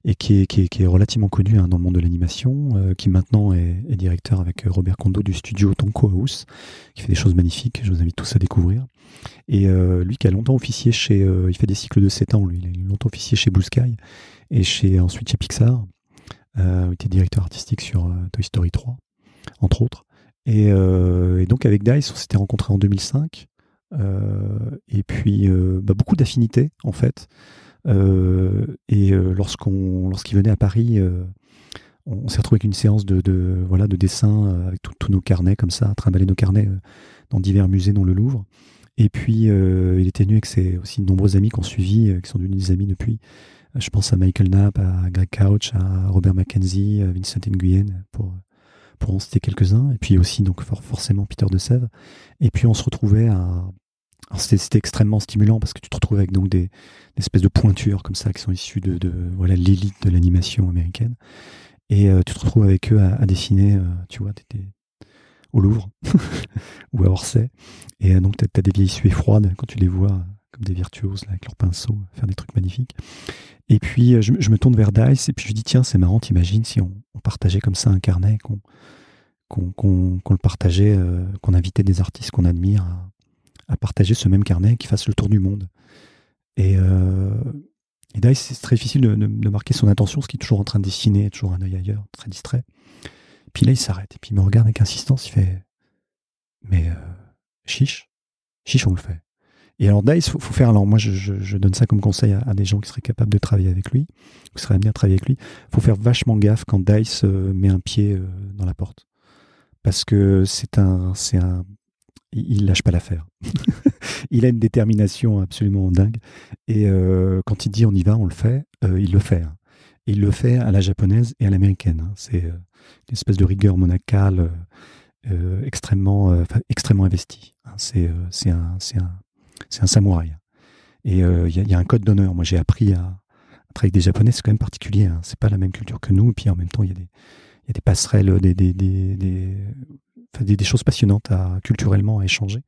et qui est relativement connu dans le monde de l'animation, qui maintenant est directeur avec Robert Kondo du studio Tonko House, qui fait des choses magnifiques, je vous invite tous à découvrir. Et lui qui a longtemps officié il fait des cycles de 7 ans, lui, il a longtemps officié chez Blue Sky, et ensuite chez Pixar, il était directeur artistique sur Toy Story 3, entre autres. Et donc avec Dice, on s'était rencontrés en 2005, et puis beaucoup d'affinités en fait. Lorsqu'il venait à Paris, on s'est retrouvé avec une séance de dessin avec tous nos carnets comme ça, trimballer nos carnets dans divers musées, dont le Louvre. Et puis il était venu avec aussi de nombreux amis qu'on suivi, qui sont devenus des amis depuis. Je pense à Michael Knapp, à Greg Couch, à Robert Mackenzie, à Vincent Nguyen, pour en citer quelques-uns, et puis aussi donc forcément Peter de Sèvres. Et puis on se retrouvait c'était extrêmement stimulant parce que tu te retrouves avec donc des espèces de pointures comme ça qui sont issues de l'élite de l'animation américaine, et tu te retrouves avec eux à dessiner, tu vois, t'étais au Louvre ou à Orsay, et donc t'as des vieilles suées froides quand tu les vois comme des virtuoses là, avec leurs pinceaux faire des trucs magnifiques. Et puis je me tourne vers Dice et puis je dis tiens, c'est marrant, t'imagines si on partageait comme ça un carnet, qu'on le partageait, qu'on invitait des artistes qu'on admire à partager ce même carnet, qui fasse le tour du monde. Et Dice, c'est très difficile de marquer son attention, parce qu'il est toujours en train de dessiner, toujours un œil ailleurs, très distrait. Puis là, il s'arrête, et puis il me regarde avec insistance, il fait « Mais chiche, on le fait ». Et alors Dice, faut faire, alors moi je donne ça comme conseil à des gens qui seraient capables de travailler avec lui, qui seraient amenés à travailler avec lui, faut faire vachement gaffe quand Dice met un pied dans la porte. Parce que il lâche pas l'affaire. Il a une détermination absolument dingue. Et quand il dit on y va, on le fait, il le fait. Hein. Et il le fait à la japonaise et à l'américaine. Hein. C'est une espèce de rigueur monacale extrêmement investie. Hein. C'est un samouraï. Et il y a un code d'honneur. Moi, j'ai appris à travailler avec des Japonais, c'est quand même particulier. Hein. C'est pas la même culture que nous. Et puis en même temps, il y a des passerelles, des choses passionnantes culturellement à échanger.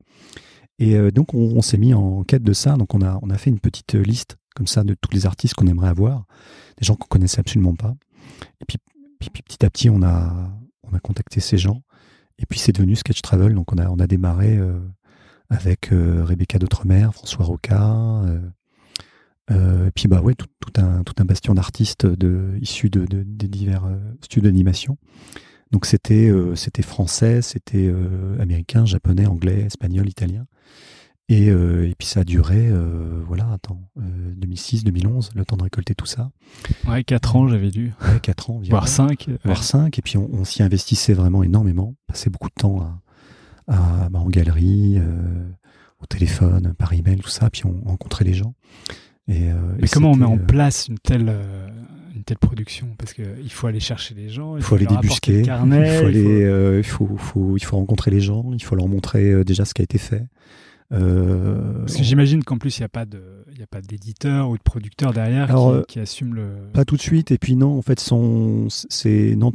Et donc, on s'est mis en quête de ça. Donc, on a fait une petite liste comme ça de tous les artistes qu'on aimerait avoir, des gens qu'on connaissait absolument pas. Et puis petit à petit, on a contacté ces gens. Et puis, c'est devenu Sketch Travel. Donc, on a démarré avec Rebecca d'Outremer, François Roca, et puis tout un bastion d'artistes issus des divers studios d'animation. Donc c'était français, c'était américain, japonais, anglais, espagnol, italien. Et puis ça a duré 2006, 2011, le temps de récolter tout ça. Ouais, 4 ans j'avais lu. Ouais, 4 ans. Voire 5. Voire 5, et puis on s'y investissait vraiment énormément. On passait beaucoup de temps en galerie, au téléphone, par email, tout ça, puis on rencontrait les gens. Mais comment on met en place une telle production? Parce qu'il faut aller chercher les gens, il faut aller débusquer, il faut rencontrer les gens, il faut leur montrer déjà ce qui a été fait. Parce que j'imagine qu'en plus il n'y a pas d'éditeur ou de producteur derrière qui assume le... Pas tout de suite, et puis non, en fait, tous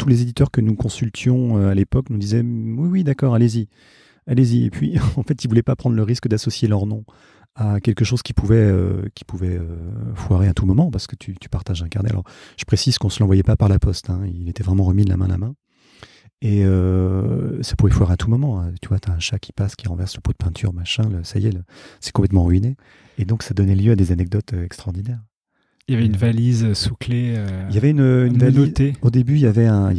les éditeurs que nous consultions à l'époque nous disaient oui, d'accord, allez-y. Et puis en fait, ils ne voulaient pas prendre le risque d'associer leur nom à quelque chose qui pouvait foirer à tout moment, parce que tu partages un carnet. Alors, je précise qu'on ne se l'envoyait pas par la poste, hein, il était vraiment remis de la main à la main. Et ça pouvait foirer à tout moment. Tu vois, tu as un chat qui passe, qui renverse le pot de peinture, machin, ça y est, c'est complètement ruiné. Et donc, ça donnait lieu à des anecdotes extraordinaires. Il y avait une valise sous clé. Il y avait une valise. Au début, il y avait un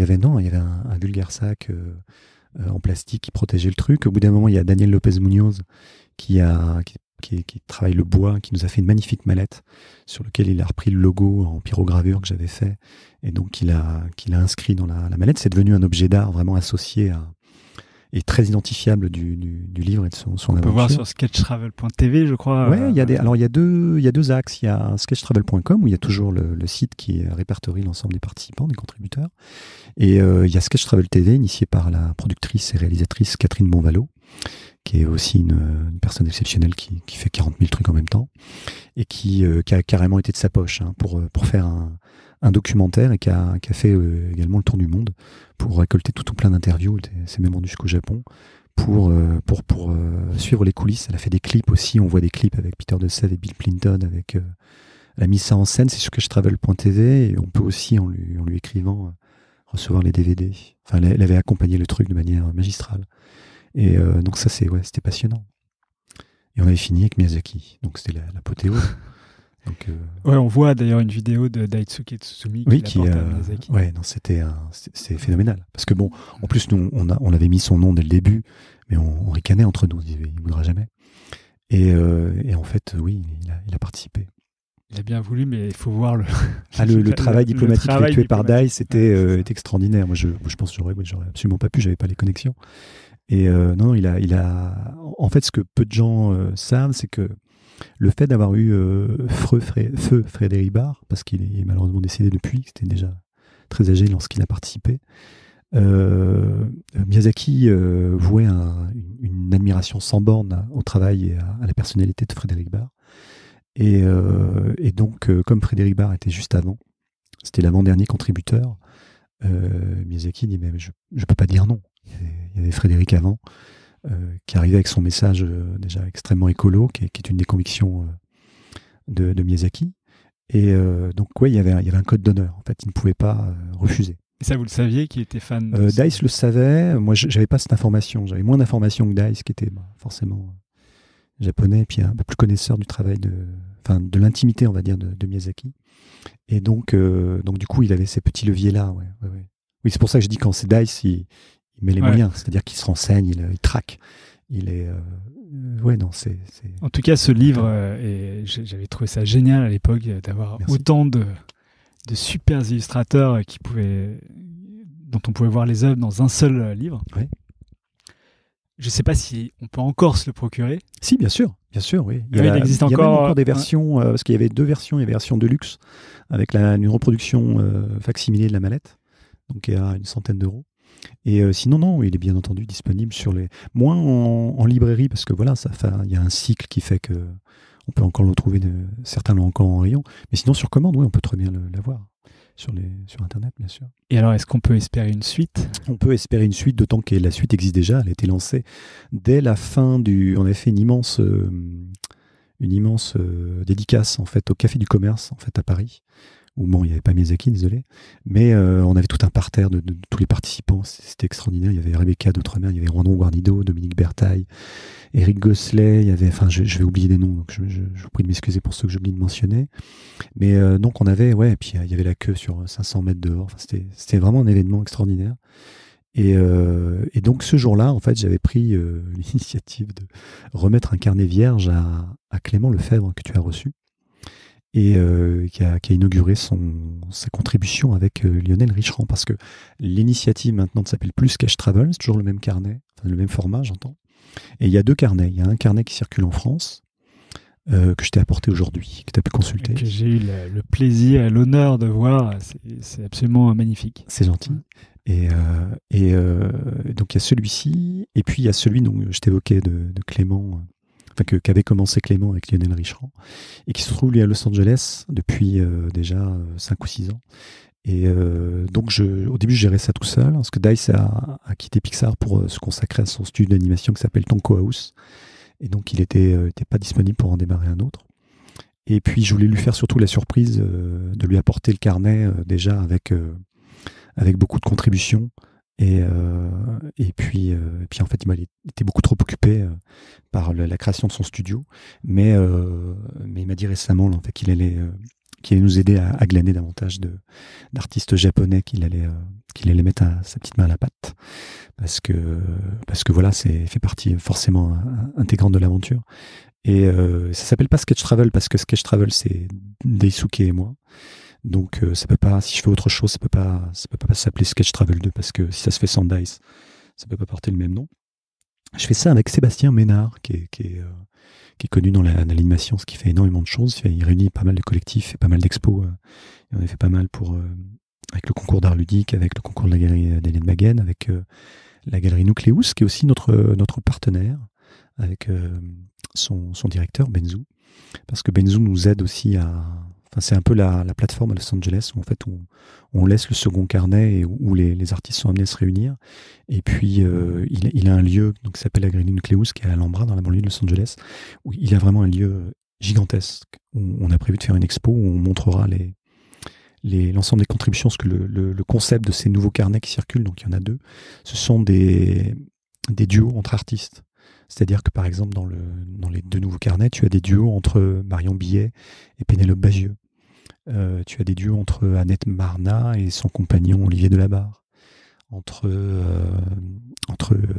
vulgaire sac en plastique qui protégeait le truc. Au bout d'un moment, il y a Daniel Lopez Munoz qui travaille le bois, qui nous a fait une magnifique mallette sur laquelle il a repris le logo en pyrogravure que j'avais fait, et donc qu'il a inscrit dans la mallette. C'est devenu un objet d'art vraiment associé et très identifiable du livre et de son aventure. On peut voir sur sketchtravel.tv, je crois. Ouais, il y a deux axes. Il y a sketchtravel.com où il y a toujours le site qui répertorie l'ensemble des participants, des contributeurs, et il y a Sketchtravel TV, initié par la productrice et réalisatrice Catherine Bonvalot, qui est aussi une personne exceptionnelle qui fait 40 000 trucs en même temps, et qui a carrément été de sa poche pour faire un documentaire, et qui a fait également le tour du monde pour récolter tout plein d'interviews. C'est même rendu jusqu'au Japon pour suivre les coulisses. Elle a fait des clips aussi, on voit des clips avec Peter DeSav et Bill Clinton, elle a mis ça en scène, c'est sur sketchtravel.tv, et on peut aussi, en lui écrivant, recevoir les DVD. Enfin, elle avait accompagné le truc de manière magistrale. Et donc ça, c'était passionnant. Et on avait fini avec Miyazaki, donc c'était l'apothéose. Donc, ouais, on voit d'ailleurs une vidéo de Daisuke Tsutsumi qui l'apporte à Miyazaki. Ouais, non, c'est phénoménal. Parce que bon, en plus, nous, on avait mis son nom dès le début, mais on ricanait entre nous, on disait, il ne voudra jamais. Et en fait, oui, il a participé. Il a bien voulu, mais il faut voir le travail diplomatique effectué par Dai, c'était extraordinaire. Moi, je pense que j'aurais absolument pas pu, j'avais pas les connexions. Et non, il a. En fait, ce que peu de gens savent, c'est que le fait d'avoir eu Feu Frédéric Barre, parce qu'il est malheureusement décédé depuis, c'était déjà très âgé lorsqu'il a participé, Miyazaki vouait une admiration sans borne au travail et à la personnalité de Frédéric Barre. Et donc, comme Frédéric Barre était juste avant, c'était l'avant-dernier contributeur, Miyazaki dit, mais je ne peux pas dire non. Il y avait Frédéric avant, qui arrivait avec son message déjà extrêmement écolo, qui est une des convictions de Miyazaki. Et donc, ouais, il y avait un code d'honneur. En fait, il ne pouvait pas refuser. Et ça, vous le saviez, qu'il était fan Dice le savait. Moi, je n'avais pas cette information. J'avais moins d'informations que Dice, qui était forcément japonais, et puis un peu plus connaisseur du travail de l'intimité, on va dire, de Miyazaki. Et donc, du coup, il avait ces petits leviers-là. Ouais. Oui, c'est pour ça que je dis, quand c'est Dice, il met les moyens. C'est-à-dire qu'il se renseigne, il traque. Il est... ouais, non, c'est... En tout cas, ce livre, j'avais trouvé ça génial à l'époque, d'avoir autant de super illustrateurs dont on pouvait voir les œuvres dans un seul livre. Ouais. Je ne sais pas si on peut encore se le procurer. Si, bien sûr, oui. Il existe encore, même encore des versions, parce qu'il y avait deux versions. Il y avait la version de luxe, avec une reproduction facsimilée de la mallette, donc qui est à une centaine d'euros. Et sinon, non, il est bien entendu disponible moins en librairie, parce que voilà, il y a un cycle qui fait que on peut encore le trouver, certains l'ont encore en rayon. Mais sinon, sur commande, oui, on peut très bien l'avoir. Sur Internet, bien sûr. Et alors, est-ce qu'on peut espérer une suite ? On peut espérer une suite, d'autant que la suite existe déjà. Elle a été lancée dès la fin on avait fait une immense dédicace, en fait, au Café du Commerce, en fait, à Paris, où bon, il n'y avait pas Miyazaki, désolé, mais on avait tout un parterre de tous les participants. C'était extraordinaire. Il y avait Rebecca d'Outremer, il y avait Rondon Guarnido, Dominique Bertaille, Eric Gosselet, il y avait, enfin, je vais oublier des noms, donc je vous prie de m'excuser pour ceux que j'oublie de mentionner. Mais donc on avait, et puis il y avait la queue sur 500 mètres dehors. Enfin, c'était vraiment un événement extraordinaire. Et donc ce jour-là, en fait, j'avais pris l'initiative de remettre un carnet vierge à Clément Lefebvre, que tu as reçu, et qui a inauguré sa contribution avec Lionel Richerand, parce que l'initiative maintenant ne s'appelle plus Sketchtravel, c'est toujours le même carnet, le même format, j'entends. Et il y a 2 carnets. Il y a un carnet qui circule en France, que je t'ai apporté aujourd'hui, que tu as pu consulter. Que j'ai eu le plaisir et l'honneur de voir. C'est absolument magnifique. C'est gentil. Et donc il y a celui-ci, et puis il y a celui dont je t'évoquais de Clément, qu'avait commencé Clément avec Lionel Richerand, et qui se trouve lui à Los Angeles depuis déjà 5 ou 6 ans. Et donc au début je gérais ça tout seul, parce que Dice a quitté Pixar pour se consacrer à son studio d'animation qui s'appelle Tonko House, et donc il était pas disponible pour en démarrer un autre. Et puis je voulais lui faire surtout la surprise de lui apporter le carnet déjà avec beaucoup de contributions, et puis en fait il était beaucoup trop occupé par la création de son studio, mais il m'a dit récemment là, en fait, qu'il allait nous aider à glaner davantage d'artistes japonais, qu'il allait mettre sa petite main à la pâte, parce que voilà, fait partie forcément intégrante de l'aventure. Et ça s'appelle pas Sketch Travel, parce que Sketch Travel c'est Daisuke et moi. Donc ça peut pas, si je fais autre chose, ça peut pas s'appeler Sketch Travel 2, parce que si ça se fait sans Dice, ça peut pas porter le même nom. Je fais ça avec Sébastien Ménard, qui est connu dans l'animation, ce qui fait énormément de choses. Il réunit pas mal de collectifs, fait pas mal d'expos. Il en a fait pas mal avec le concours d'art ludique, avec le concours de la galerie d'Hélène Maguen, avec la galerie Nucleus, qui est aussi notre partenaire, avec son directeur, Benzu. Parce que Benzu nous aide aussi c'est un peu la plateforme à Los Angeles où en fait on laisse le second carnet et où les artistes sont amenés à se réunir. Et puis il a un lieu donc, qui s'appelle la Galerie Nucleus, qui est à Alhambra, dans la banlieue de Los Angeles, où il a vraiment un lieu gigantesque où on a prévu de faire une expo où on montrera l'ensemble des contributions, parce que le concept de ces nouveaux carnets qui circulent, donc il y en a 2, ce sont des duos entre artistes. C'est-à-dire que par exemple dans les 2 nouveaux carnets, tu as des duos entre Marion Billet et Pénélope Bagieux. Tu as des duos entre Annette Marna et son compagnon Olivier Delabarre. Entre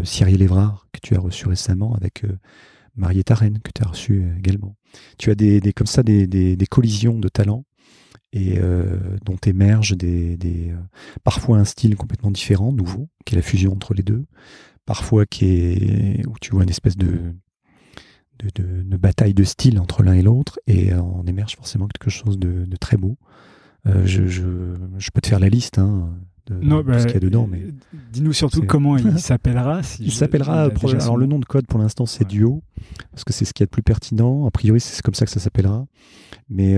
Cyril Évrard, que tu as reçu récemment, avec Marietta Rennes, que tu as reçu également. Tu as comme ça des collisions de talents, et dont émergent parfois un style complètement différent, nouveau, qui est la fusion entre les 2. Parfois où tu vois une espèce de bataille de style entre l'un et l'autre, et on émerge forcément quelque chose de très beau. Je peux te faire la liste de ce qu'il y a dedans. Mais dis-nous surtout comment il s'appellera. Il s'appellera, alors le nom de code pour l'instant c'est Duo, parce que c'est ce qu'il y a de plus pertinent. A priori c'est comme ça que ça s'appellera. Mais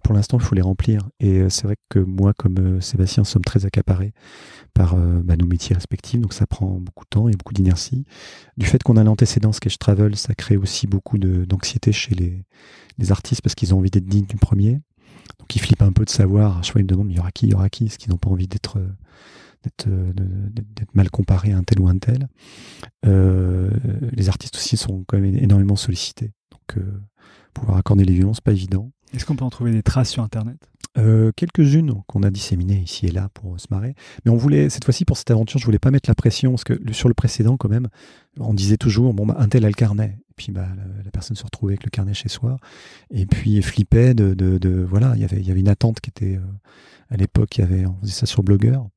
pour l'instant il faut les remplir. Et c'est vrai que moi comme Sébastien sommes très accaparés par nos métiers respectifs, donc ça prend beaucoup de temps et beaucoup d'inertie. Du fait qu'on a l'antécédent Sketch Travel, ça crée aussi beaucoup d'anxiété chez les artistes, parce qu'ils ont envie d'être dignes du premier. Donc ils flippent un peu de savoir, à chaque fois ils me demandent, mais il y aura qui, parce qu'ils n'ont pas envie d'être mal comparés à un tel ou un tel. Les artistes aussi sont quand même énormément sollicités. Donc pouvoir accorder les violences, c'est pas évident. Est-ce qu'on peut en trouver des traces sur Internet ? Quelques-unes qu'on a disséminées ici et là pour se marrer. Mais on voulait, cette fois-ci pour cette aventure, je voulais pas mettre la pression, parce que sur le précédent quand même, on disait toujours, un tel a le carnet. Et puis la personne se retrouvait avec le carnet chez soi, et puis flippait voilà, il y avait une attente qui était, à l'époque, on faisait ça sur Blogueur,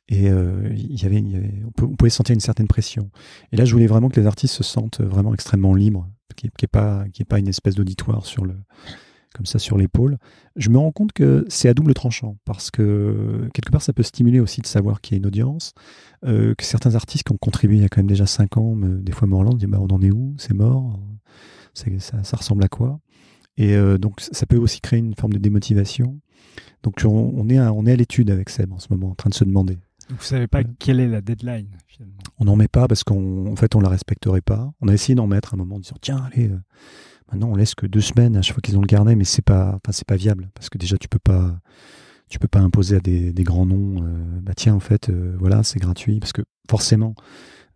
et on pouvait sentir une certaine pression. Et là, je voulais vraiment que les artistes se sentent vraiment extrêmement libres, qu'il n'y ait pas une espèce d'auditoire comme ça sur l'épaule. Je me rends compte que c'est à double tranchant, parce que quelque part ça peut stimuler aussi de savoir qu'il y a une audience, que certains artistes qui ont contribué il y a quand même déjà 5 ans, des fois me relancent, disent on en est où, c'est mort, ça ressemble à quoi, et donc ça peut aussi créer une forme de démotivation. Donc on est à l'étude avec Seb en ce moment, en train de se demander. Donc vous savez pas quelle est la deadline finalement? On n'en met pas parce qu'en fait on la respecterait pas. On a essayé d'en mettre un moment en disant tiens allez, maintenant on laisse que 2 semaines à chaque fois qu'ils ont le carnet, mais c'est pas viable, parce que déjà tu peux pas imposer à des grands noms tiens en fait voilà c'est gratuit, parce que forcément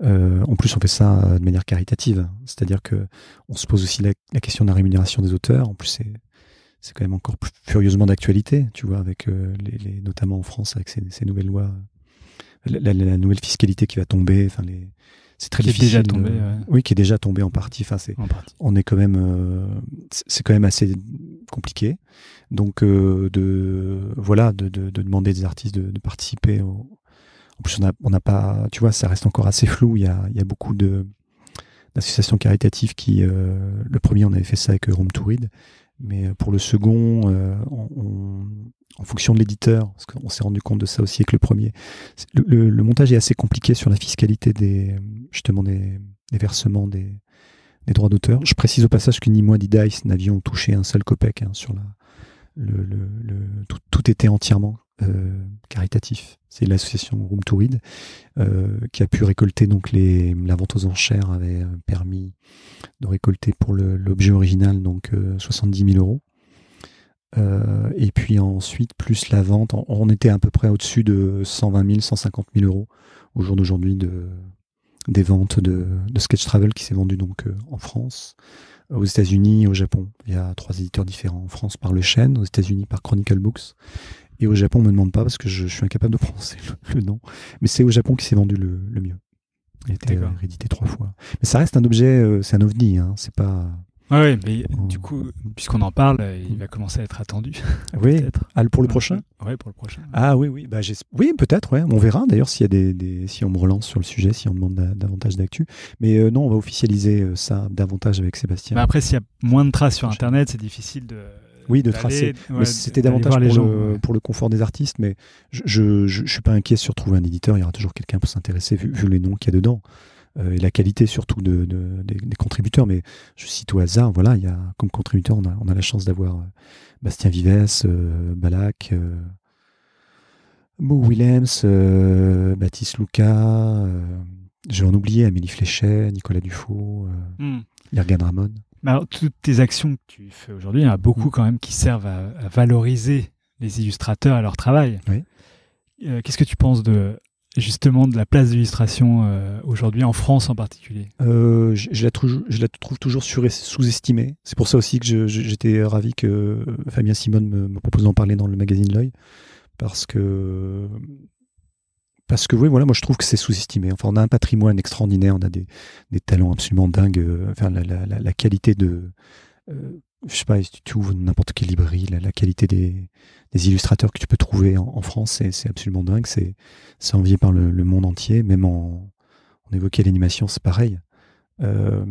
en plus on fait ça de manière caritative, c'est-à-dire que on se pose aussi la question de la rémunération des auteurs. En plus c'est quand même encore plus furieusement d'actualité, tu vois, avec notamment en France avec ces nouvelles lois, la nouvelle fiscalité qui va tomber, c'est très difficile. Qui est déjà tombé, ouais. Oui, qui est déjà tombé en partie. On est quand même, c'est quand même assez compliqué. Donc de demander des artistes de participer. En plus, on n'a pas, tu vois, ça reste encore assez flou. Il y a beaucoup d'associations caritatives qui, le premier, on avait fait ça avec Room to Read, mais pour le second, en fonction de l'éditeur, parce qu'on s'est rendu compte de ça aussi avec le premier, le montage est assez compliqué sur la fiscalité des versements des droits d'auteur. Je précise au passage que ni moi ni Dice n'avions touché un seul copec sur tout était entièrement caritatif. C'est l'association Room to Read qui a pu récolter, donc la vente aux enchères avait permis de récolter pour l'objet original donc 70 000 €. Et puis ensuite, plus la vente, on était à peu près au-dessus de 120 000, 150 000 € au jour d'aujourd'hui des ventes de Sketch Travel qui s'est vendu donc en France, aux États-Unis, au Japon. Il y a 3 éditeurs différents. En France par Le Chêne, aux États-Unis par Chronicle Books. Et au Japon, on ne me demande pas parce que je suis incapable de prononcer le nom. Mais c'est au Japon qui s'est vendu le mieux. Il a été réédité 3 fois. Mais ça reste un objet, c'est un ovni. C'est pas... Oui, mais du coup, puisqu'on en parle, il va commencer à être attendu. Oui, pour le prochain. Oui, pour le prochain. Ah oui. Oui, peut-être. Ouais. On verra d'ailleurs s'il y a si on me relance sur le sujet, si on demande davantage d'actu. Mais non, on va officialiser ça davantage avec Sébastien. Mais après, s'il y a moins de traces sur Internet, c'est difficile de... Oui, de tracer. Mais c'était davantage pour le confort des artistes. Mais je ne suis pas inquiet sur trouver un éditeur. Il y aura toujours quelqu'un pour s'intéresser, vu les noms qu'il y a dedans. Et la qualité surtout des contributeurs. Mais je cite au hasard, voilà, il y a comme contributeur, on a la chance d'avoir Bastien Vives, Balak, Mo Willems, Baptiste Lucas, j'ai en oublié Amélie Fléchet, Nicolas Dufault, Yergan Ramon. Alors, toutes tes actions que tu fais aujourd'hui, il y en a beaucoup quand même qui servent à valoriser les illustrateurs et leur travail. Oui. Qu'est-ce que tu penses justement de la place de l'illustration aujourd'hui, en France en particulier? Je la trouve toujours sous-estimée. C'est pour ça aussi que j'étais ravi que Fabien Simone me propose d'en parler dans le magazine L'Œil. Parce que oui, voilà, moi je trouve que c'est sous-estimé. Enfin, on a un patrimoine extraordinaire, on a des talents absolument dingues. Enfin, la qualité de... je sais pas, si tu ouvres n'importe quelle librairie, la qualité des illustrateurs que tu peux trouver en France, c'est absolument dingue. C'est envié par le monde entier. Même on évoquait l'animation, c'est pareil. Je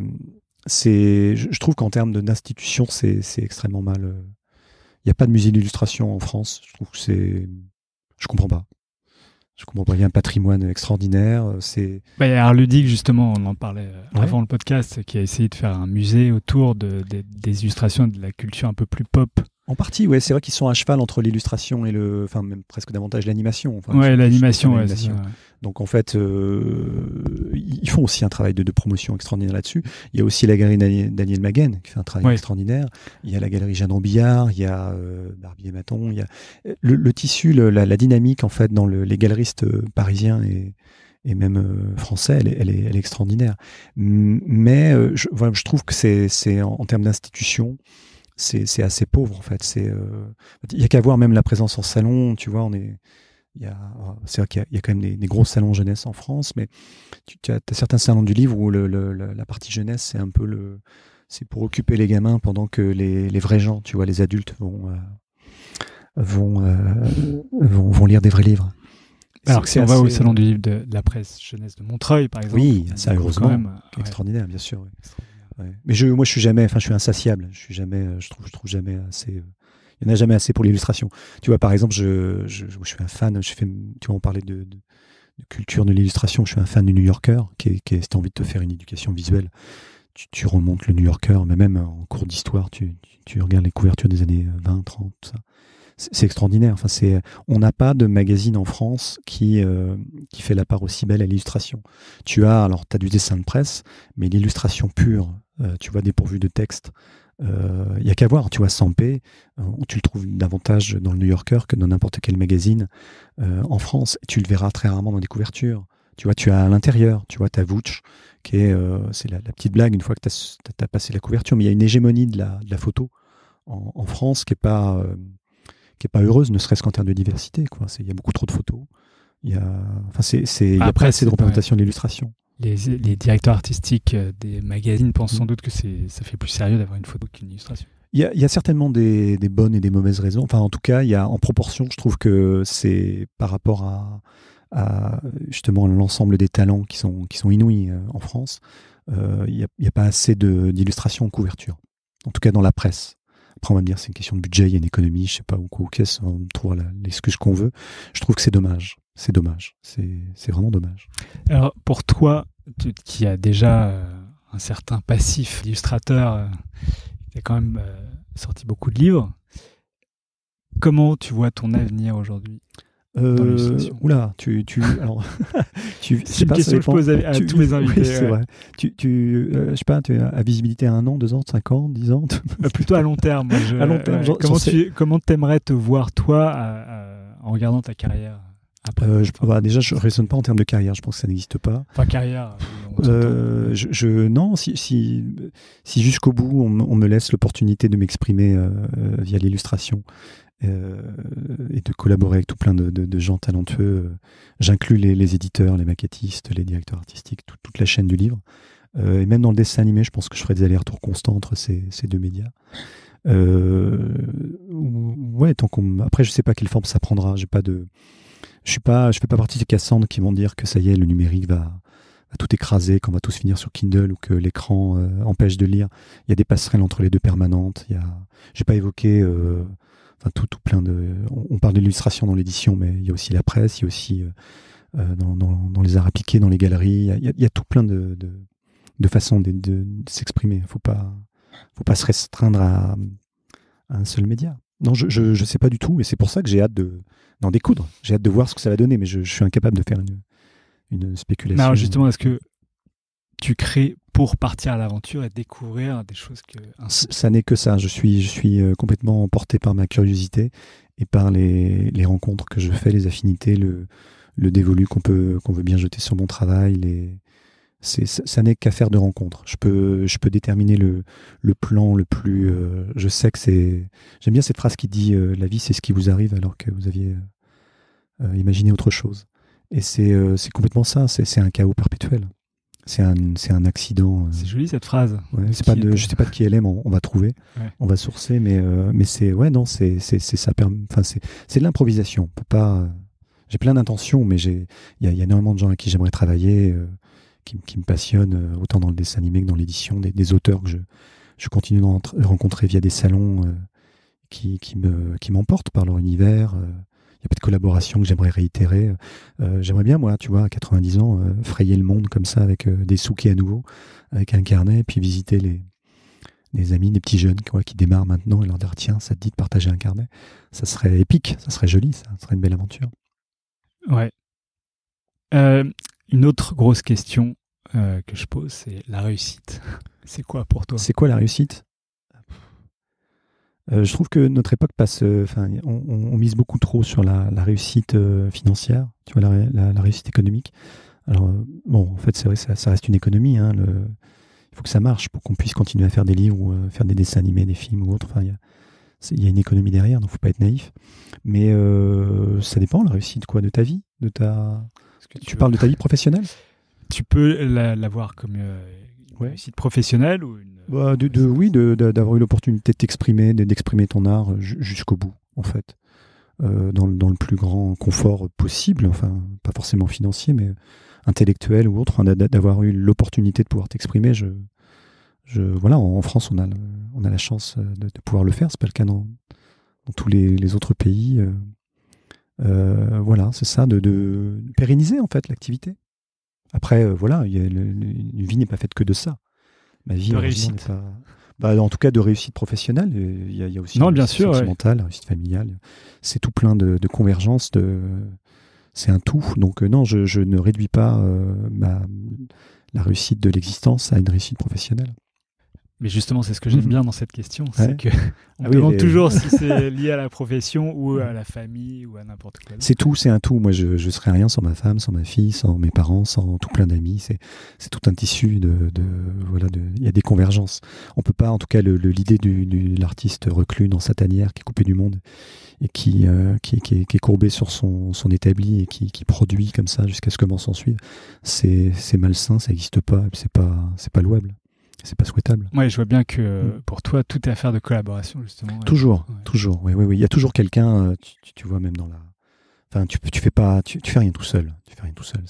trouve qu'en termes d'institution, c'est extrêmement mal. Il n'y a pas de musée d'illustration en France. Je trouve que je comprends pas. Je comprends pas. Il y a un patrimoine extraordinaire. Il y a Art Ludique, justement, on en parlait avant le podcast, qui a essayé de faire un musée autour des illustrations de la culture un peu plus pop. En partie, ouais. C'est vrai qu'ils sont à cheval entre l'illustration et enfin même presque davantage l'animation. Enfin, l'animation. Ouais, donc en fait, ils font aussi un travail de promotion extraordinaire là-dessus. Il y a aussi la galerie Daniel Maguen qui fait un travail extraordinaire. Il y a la galerie Jeanne Ambillard, il y a Barbie et Maton. Il y a le tissu, la dynamique en fait dans les galeristes parisiens et même français, elle est extraordinaire. Mais je trouve que c'est en termes d'institution, c'est assez pauvre en fait. Il y a qu'à voir même la présence en salon, tu vois, c'est vrai qu'il y a quand même des gros salons jeunesse en France, mais tu as certains salons du livre où la partie jeunesse, c'est un peu c'est pour occuper les gamins pendant que les vrais gens, tu vois, les adultes vont lire des vrais livres. Alors si on va au salon du livre de la presse jeunesse de Montreuil, par exemple. Oui, ça heureusement, quand même, extraordinaire, bien sûr. Oui. Ouais. Mais moi, je suis insatiable. Je trouve jamais assez. Il n'y en a jamais assez pour l'illustration. Tu vois, par exemple, je suis un fan. Tu vois, on parlait de culture de l'illustration. Je suis un fan du New Yorker, si tu as envie de te faire une éducation visuelle, tu remontes le New Yorker, mais même en cours d'histoire, tu regardes les couvertures des années 20, 30, tout ça. C'est extraordinaire. Enfin, on n'a pas de magazine en France qui fait la part aussi belle à l'illustration. Tu as du dessin de presse, mais l'illustration pure, tu vois, dépourvue de texte, il n'y a qu'à voir. Tu vois, Sampé, tu le trouves davantage dans le New Yorker que dans n'importe quel magazine en France. Tu le verras très rarement dans des couvertures. Tu vois, tu as à l'intérieur, tu vois, ta Vouch, qui c'est la petite blague une fois que tu as passé la couverture, mais il y a une hégémonie de la photo en France qui n'est pas heureuse, ne serait-ce qu'en termes de diversité. Il y a beaucoup trop de photos. Il y a pas assez de représentation de l'illustration. Les directeurs artistiques des magazines pensent sans doute que ça fait plus sérieux d'avoir une photo qu'une illustration. Il y a certainement des bonnes et des mauvaises raisons. Enfin, en tout cas, en proportion, je trouve que c'est par rapport à justement l'ensemble des talents qui sont inouïs en France. il n'y a pas assez d'illustrations en couverture. En tout cas, dans la presse. Après, on va me dire c'est une question de budget, il y a une économie, je sais pas où qu'est-ce, on trouvera l'excuse qu'on veut. Je trouve que c'est dommage. C'est dommage. C'est vraiment dommage. Alors, pour toi, qui as déjà un certain passif d'illustrateur, tu as quand même sorti beaucoup de livres. Comment tu vois ton avenir aujourd'hui dans l'illustration ? Oula, alors, c'est une question que je pose à tous mes invités. Oui, c'est vrai. Je sais pas, tu as à visibilité 1 an, 2 ans, 5 ans, 10 ans Plutôt à long terme. À long terme, comment t'aimerais te voir, toi, en regardant ta carrière après, déjà, je ne raisonne pas en termes de carrière. Je pense que ça n'existe pas. Enfin, carrière. Non, si jusqu'au bout, on me laisse l'opportunité de m'exprimer via l'illustration et de collaborer avec tout plein de gens talentueux, j'inclus les éditeurs, les maquettistes, les directeurs artistiques, toute la chaîne du livre. Et même dans le dessin animé, je pense que je ferai des allers-retours constants entre ces deux médias. Ouais, après, je ne sais pas quelle forme ça prendra. Je fais pas partie des Cassandres qui vont dire que ça y est, le numérique va tout écraser, qu'on va tous finir sur Kindle ou que l'écran empêche de lire. Il y a des passerelles entre les deux permanentes. J'ai pas évoqué tout plein de. On parle de l'illustration dans l'édition, mais il y a aussi la presse, il y a aussi dans les arts appliqués, dans les galeries. Il y a tout plein de façons de s'exprimer. Faut pas se restreindre à un seul média. Non, je sais pas du tout, et c'est pour ça que j'ai hâte d'en découdre. J'ai hâte de voir ce que ça va donner, mais je suis incapable de faire une spéculation. Alors justement, est-ce que tu crées pour partir à l'aventure et découvrir des choses que... Ça n'est que ça. Je suis complètement emporté par ma curiosité et par les rencontres que je fais, les affinités, le dévolu qu'on veut bien jeter sur mon travail. Ça n'est qu'affaire de rencontres. Je peux déterminer le plan le plus... je sais que c'est... J'aime bien cette phrase qui dit la vie, c'est ce qui vous arrive alors que vous aviez imaginé autre chose. Et c'est complètement ça. C'est un chaos perpétuel. C'est un accident. C'est joli cette phrase. Ouais, je sais pas de qui elle est, mais on va trouver. Ouais. On va sourcer, mais c'est... Ouais, non, c'est ça. Enfin, c'est de l'improvisation. On peut pas... J'ai plein d'intentions, mais il y a énormément de gens avec qui j'aimerais travailler... qui me passionne autant dans le dessin animé que dans l'édition, des auteurs que je continue de rencontrer via des salons qui m'emportent par leur univers. Il y a pas de collaboration que j'aimerais réitérer. J'aimerais bien, moi, tu vois, à 90 ans, frayer le monde comme ça avec des souks à nouveau, avec un carnet, puis visiter les amis, des petits jeunes qui démarrent maintenant et leur dire tiens, ça te dit de partager un carnet. Ça serait épique, ça serait joli, ça serait une belle aventure. Ouais. Une autre grosse question que je pose, c'est la réussite. C'est quoi pour toi ? C'est quoi la réussite ? Je trouve que notre époque passe... on mise beaucoup trop sur la réussite financière, tu vois, la réussite économique. Alors, en fait, c'est vrai, ça reste une économie. Hein, il faut que ça marche pour qu'on puisse continuer à faire des livres ou faire des dessins animés, des films ou autre. Enfin, il y a une économie derrière, donc il ne faut pas être naïf. Mais ça dépend, la réussite de ta vie, Tu parles de ta vie professionnelle ? Tu peux l'avoir comme une réussite professionnelle ou une... Oui, d'avoir eu l'opportunité de t'exprimer, d'exprimer ton art jusqu'au bout, en fait. Dans le plus grand confort possible, enfin, pas forcément financier, mais intellectuel ou autre, d'avoir eu l'opportunité de pouvoir t'exprimer. Voilà, en France, on a la chance de pouvoir le faire, c'est pas le cas dans tous les autres pays. Voilà, c'est ça, de pérenniser en fait l'activité. Après, voilà, une vie n'est pas faite que de ça. Ma vie, de réussite. N'est pas... en tout cas, de réussite professionnelle. Il y a aussi la réussite sentimentale, la réussite familiale. C'est tout plein de convergences. C'est un tout. Donc non, je ne réduis pas la réussite de l'existence à une réussite professionnelle. Mais justement, c'est ce que j'aime bien dans cette question, c'est qu'on demande toujours si c'est lié à la profession ou à la famille ou à n'importe quoi. C'est tout, c'est un tout. Moi, je serais rien sans ma femme, sans ma fille, sans mes parents, sans tout plein d'amis. C'est tout un tissu voilà, il y a des convergences. On peut pas, en tout cas, l'idée de l'artiste reclus dans sa tanière, qui est coupé du monde et qui est courbé sur son établi et qui produit comme ça jusqu'à ce que l'on s'en suive. C'est malsain, ça n'existe pas, et c'est pas louable. C'est pas souhaitable. Ouais, je vois bien que pour toi, tout est affaire de collaboration, justement. Toujours. Oui. Il y a toujours quelqu'un, tu vois, même dans la... Enfin, tu fais rien tout seul. Tu fais rien tout seul.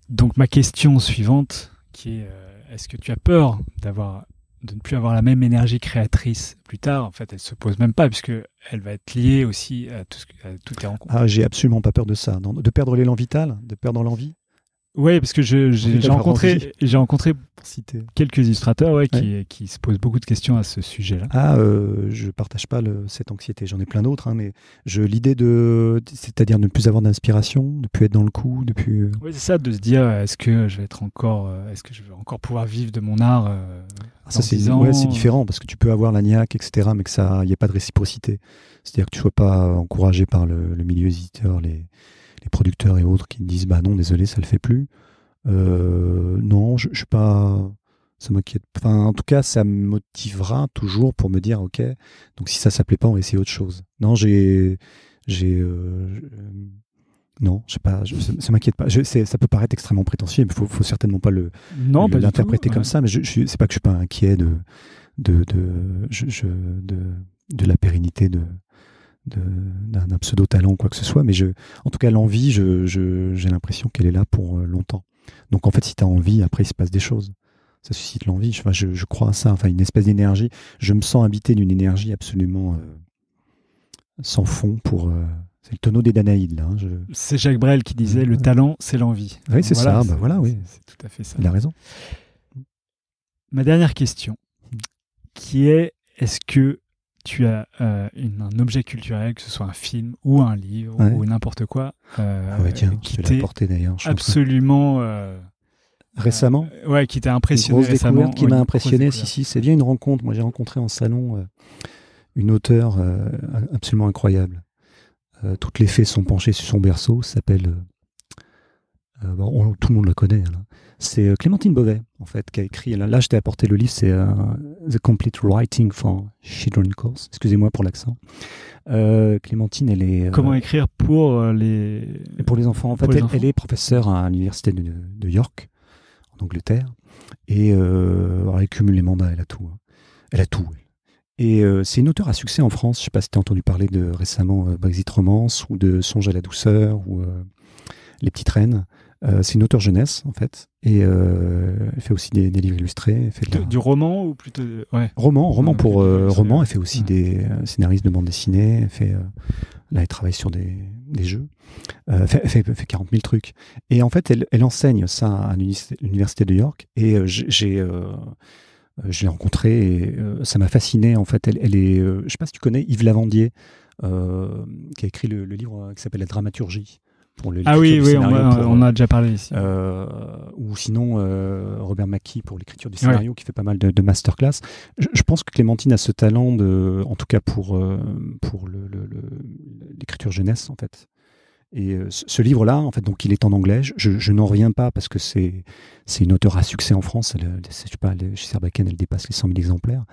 Donc, ma question suivante, qui est est-ce que tu as peur de ne plus avoir la même énergie créatrice plus tard? En fait, elle se pose même pas, puisque elle va être liée aussi à toutes tes rencontres. Ah, j'ai absolument pas peur de ça. Non, de perdre l'élan vital, de perdre l'envie. Oui, parce que j'ai rencontré Pour citer. quelques illustrateurs qui se posent beaucoup de questions à ce sujet-là. Ah, je partage pas cette anxiété. J'en ai plein d'autres, hein, mais l'idée c'est-à-dire de ne plus avoir d'inspiration, de ne plus être dans le coup, de plus. Oui, c'est ça, de se dire est-ce que je vais encore pouvoir vivre de mon art Ça, c'est différent, parce que tu peux avoir la niaque, etc., mais qu'il n'y ait pas de réciprocité. C'est-à-dire que tu ne sois pas encouragé par le milieu éditeur, les producteurs et autres qui te disent bah non, désolé, ça le fait plus. Non, je suis pas. Ça m'inquiète. Enfin, en tout cas, ça me motivera toujours pour me dire ok, donc si ça plaît pas, on va essayer autre chose. Non, non, je sais pas, ça m'inquiète pas. Ça peut paraître extrêmement prétentieux, mais faut certainement pas l'interpréter comme ça. Mais c'est pas que je suis pas inquiet de la pérennité d'un pseudo-talent ou quoi que ce soit, mais en tout cas l'envie, j'ai l'impression qu'elle est là pour longtemps. Donc en fait, si tu as envie, après il se passe des choses. Ça suscite l'envie, je crois à ça, enfin une espèce d'énergie. Je me sens habité d'une énergie absolument sans fond pour... c'est le tonneau des Danaïdes, là. C'est Jacques Brel qui disait le talent, c'est l'envie. Oui, c'est ça, oui. C'est tout à fait ça. Il a raison. Ma dernière question, qui est, est-ce que tu as un objet culturel, que ce soit un film ou un livre ou n'importe quoi, qui t'est apporté d'ailleurs. Absolument récemment. Qui t'a impressionné une grosse récemment. Découverte qui m'a impressionné. Si, c'est bien une rencontre. Moi, j'ai rencontré en salon une auteure absolument incroyable. Toutes les fées sont penchées sur son berceau. S'appelle. Tout le monde la connaît. Là. C'est Clémentine Beauvais, en fait, qui a écrit. Là, je t'ai apporté le livre, c'est The Complete Writing for Children Course. Excusez-moi pour l'accent. Clémentine, elle est. Comment écrire pour les enfants. En fait, elle est professeure à l'université de York, en Angleterre, et elle cumule les mandats. Elle a tout. Hein. Elle a tout. Et c'est une auteure à succès en France. Je ne sais pas si tu as entendu parler de récemment Brexit Romance ou de Songe à la douceur ou Les Petites Reines. C'est une auteure jeunesse, en fait. Et elle fait aussi des livres illustrés. Elle fait du roman ou plutôt... Roman pour roman. Elle fait aussi des scénaristes de bande dessinée. Elle fait, là, elle travaille sur des jeux. Elle fait 40 000 trucs. Et en fait, elle enseigne ça à l'université de York. Et je l'ai rencontrée et ça m'a fasciné. En fait, elle est... je ne sais pas si tu connais Yves Lavandier, qui a écrit le livre qui s'appelle La dramaturgie. Pour on a déjà parlé ici. Ou sinon Robert Mackie pour l'écriture du scénario, qui fait pas mal de masterclass. Je pense que Clémentine a ce talent, en tout cas pour l'écriture jeunesse, en fait. Et ce livre-là, en fait, donc il est en anglais. Je n'en reviens pas parce que c'est une auteure à succès en France. Je sais pas, chez Sarbacane, elle dépasse les 100 000 exemplaires.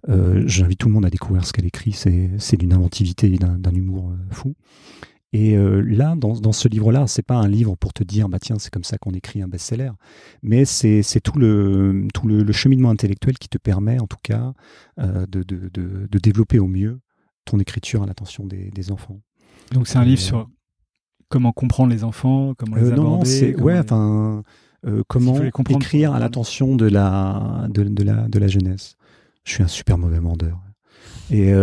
J'invite tout le monde à découvrir ce qu'elle écrit. C'est d'une inventivité et d'un humour fou. Et là, dans ce livre-là, c'est pas un livre pour te dire, bah tiens, c'est comme ça qu'on écrit un best-seller, mais c'est tout le cheminement intellectuel qui te permet, en tout cas, de développer au mieux ton écriture à l'attention des enfants. Donc c'est un livre sur comment comprendre les enfants, comment les aborder. Comment écrire à l'attention de la jeunesse. Je suis un super mauvais vendeur. Et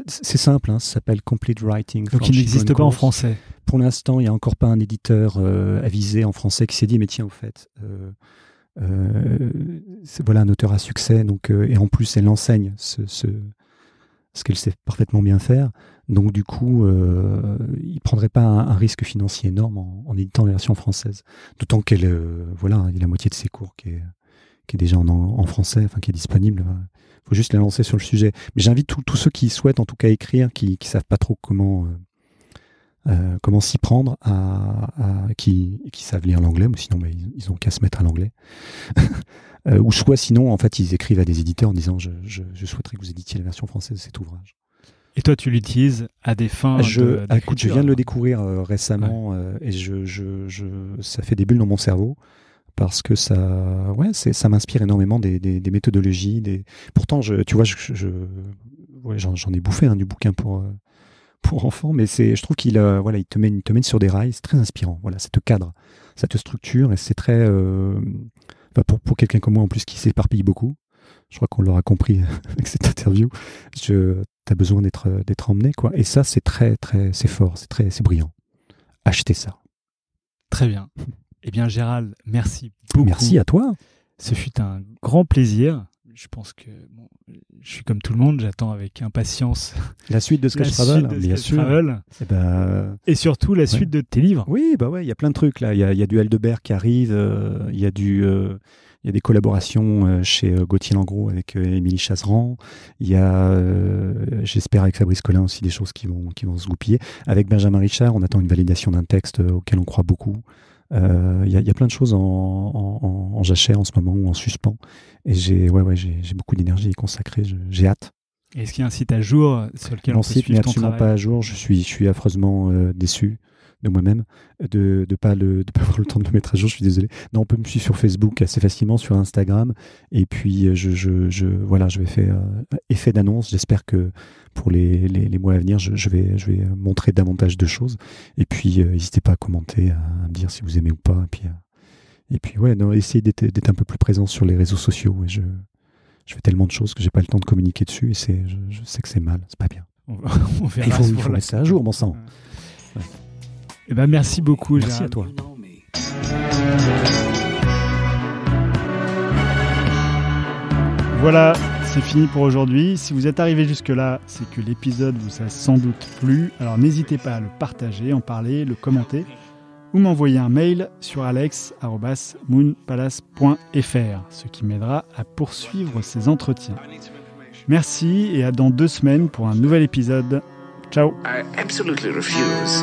c'est simple, ça s'appelle Complete Writing. Donc il n'existe pas en français. Pour l'instant, il n'y a encore pas un éditeur avisé en français qui s'est dit, mais tiens, au fait, voilà un auteur à succès, donc, et en plus, elle enseigne ce qu'elle sait parfaitement bien faire. Donc du coup, il ne prendrait pas un risque financier énorme en éditant la version française. D'autant qu'elle, il y a la moitié de ses cours qui est déjà en français, enfin qui est disponible. Il faut juste la lancer sur le sujet. Mais j'invite tous ceux qui souhaitent en tout cas écrire, qui savent pas trop comment s'y prendre, qui savent lire l'anglais, mais sinon ils ont qu'à se mettre à l'anglais. Ou soit sinon, en fait, ils écrivent à des éditeurs en disant je souhaiterais que vous éditiez la version française de cet ouvrage. Et toi, tu l'utilises à des fins écoute, je viens de le découvrir récemment et ça fait des bulles dans mon cerveau. Parce que ça m'inspire énormément des méthodologies. Pourtant, tu vois, j'en ai bouffé du bouquin pour enfants, mais je trouve qu'il te mène sur des rails. C'est très inspirant. Voilà, ça te cadre, ça te structure et c'est très Enfin, pour quelqu'un comme moi en plus qui s'éparpille beaucoup, je crois qu'on l'aura compris avec cette interview, t'as besoin d'être emmené, quoi. Et ça, c'est c'est fort, c'est brillant. Achetez ça. Très bien. Eh bien, Gérald, merci beaucoup. Merci à toi. Ce fut un grand plaisir. Je pense que je suis comme tout le monde, j'attends avec impatience la suite de Sketch Travel, bien sûr. Et surtout la suite de tes livres. Oui, bah ouais, il y a plein de trucs là. Il y a du Aldebert qui arrive, il y a des collaborations chez Gauthier Langros avec Émilie Chasseran. Il y a, j'espère avec Fabrice Collin aussi, des choses qui vont se goupiller. Avec Benjamin Richard, on attend une validation d'un texte auquel on croit beaucoup. Il y a plein de choses en jachère en ce moment ou en suspens. Et j'ai beaucoup d'énergie consacrée. J'ai hâte. Est-ce qu'il y a un site à jour sur lequel on peut suivre ton travail ? Absolument pas à jour. Je suis affreusement déçu de moi-même de pas avoir le temps de me mettre à jour. Je suis désolé. Non, on peut me suivre sur Facebook assez facilement, sur Instagram. Et puis je vais faire effet d'annonce. J'espère que pour les mois à venir, je vais montrer davantage de choses. Et puis n'hésitez pas à commenter, à me dire si vous aimez ou pas. Et puis essayez d'être un peu plus présent sur les réseaux sociaux. Et je fais tellement de choses que j'ai pas le temps de communiquer dessus. Et je sais que c'est mal, c'est pas bien. On verra. Il faut mettre ça à jour, mon sang. Ouais. Eh ben, merci beaucoup. Merci à toi. Voilà, c'est fini pour aujourd'hui. Si vous êtes arrivé jusque-là, c'est que l'épisode vous a sans doute plu. Alors n'hésitez pas à le partager, en parler, le commenter ou m'envoyer un mail sur alex@moonpalace.fr, ce qui m'aidera à poursuivre ces entretiens. Merci et à dans 2 semaines pour un nouvel épisode. Ciao. I absolutely refuse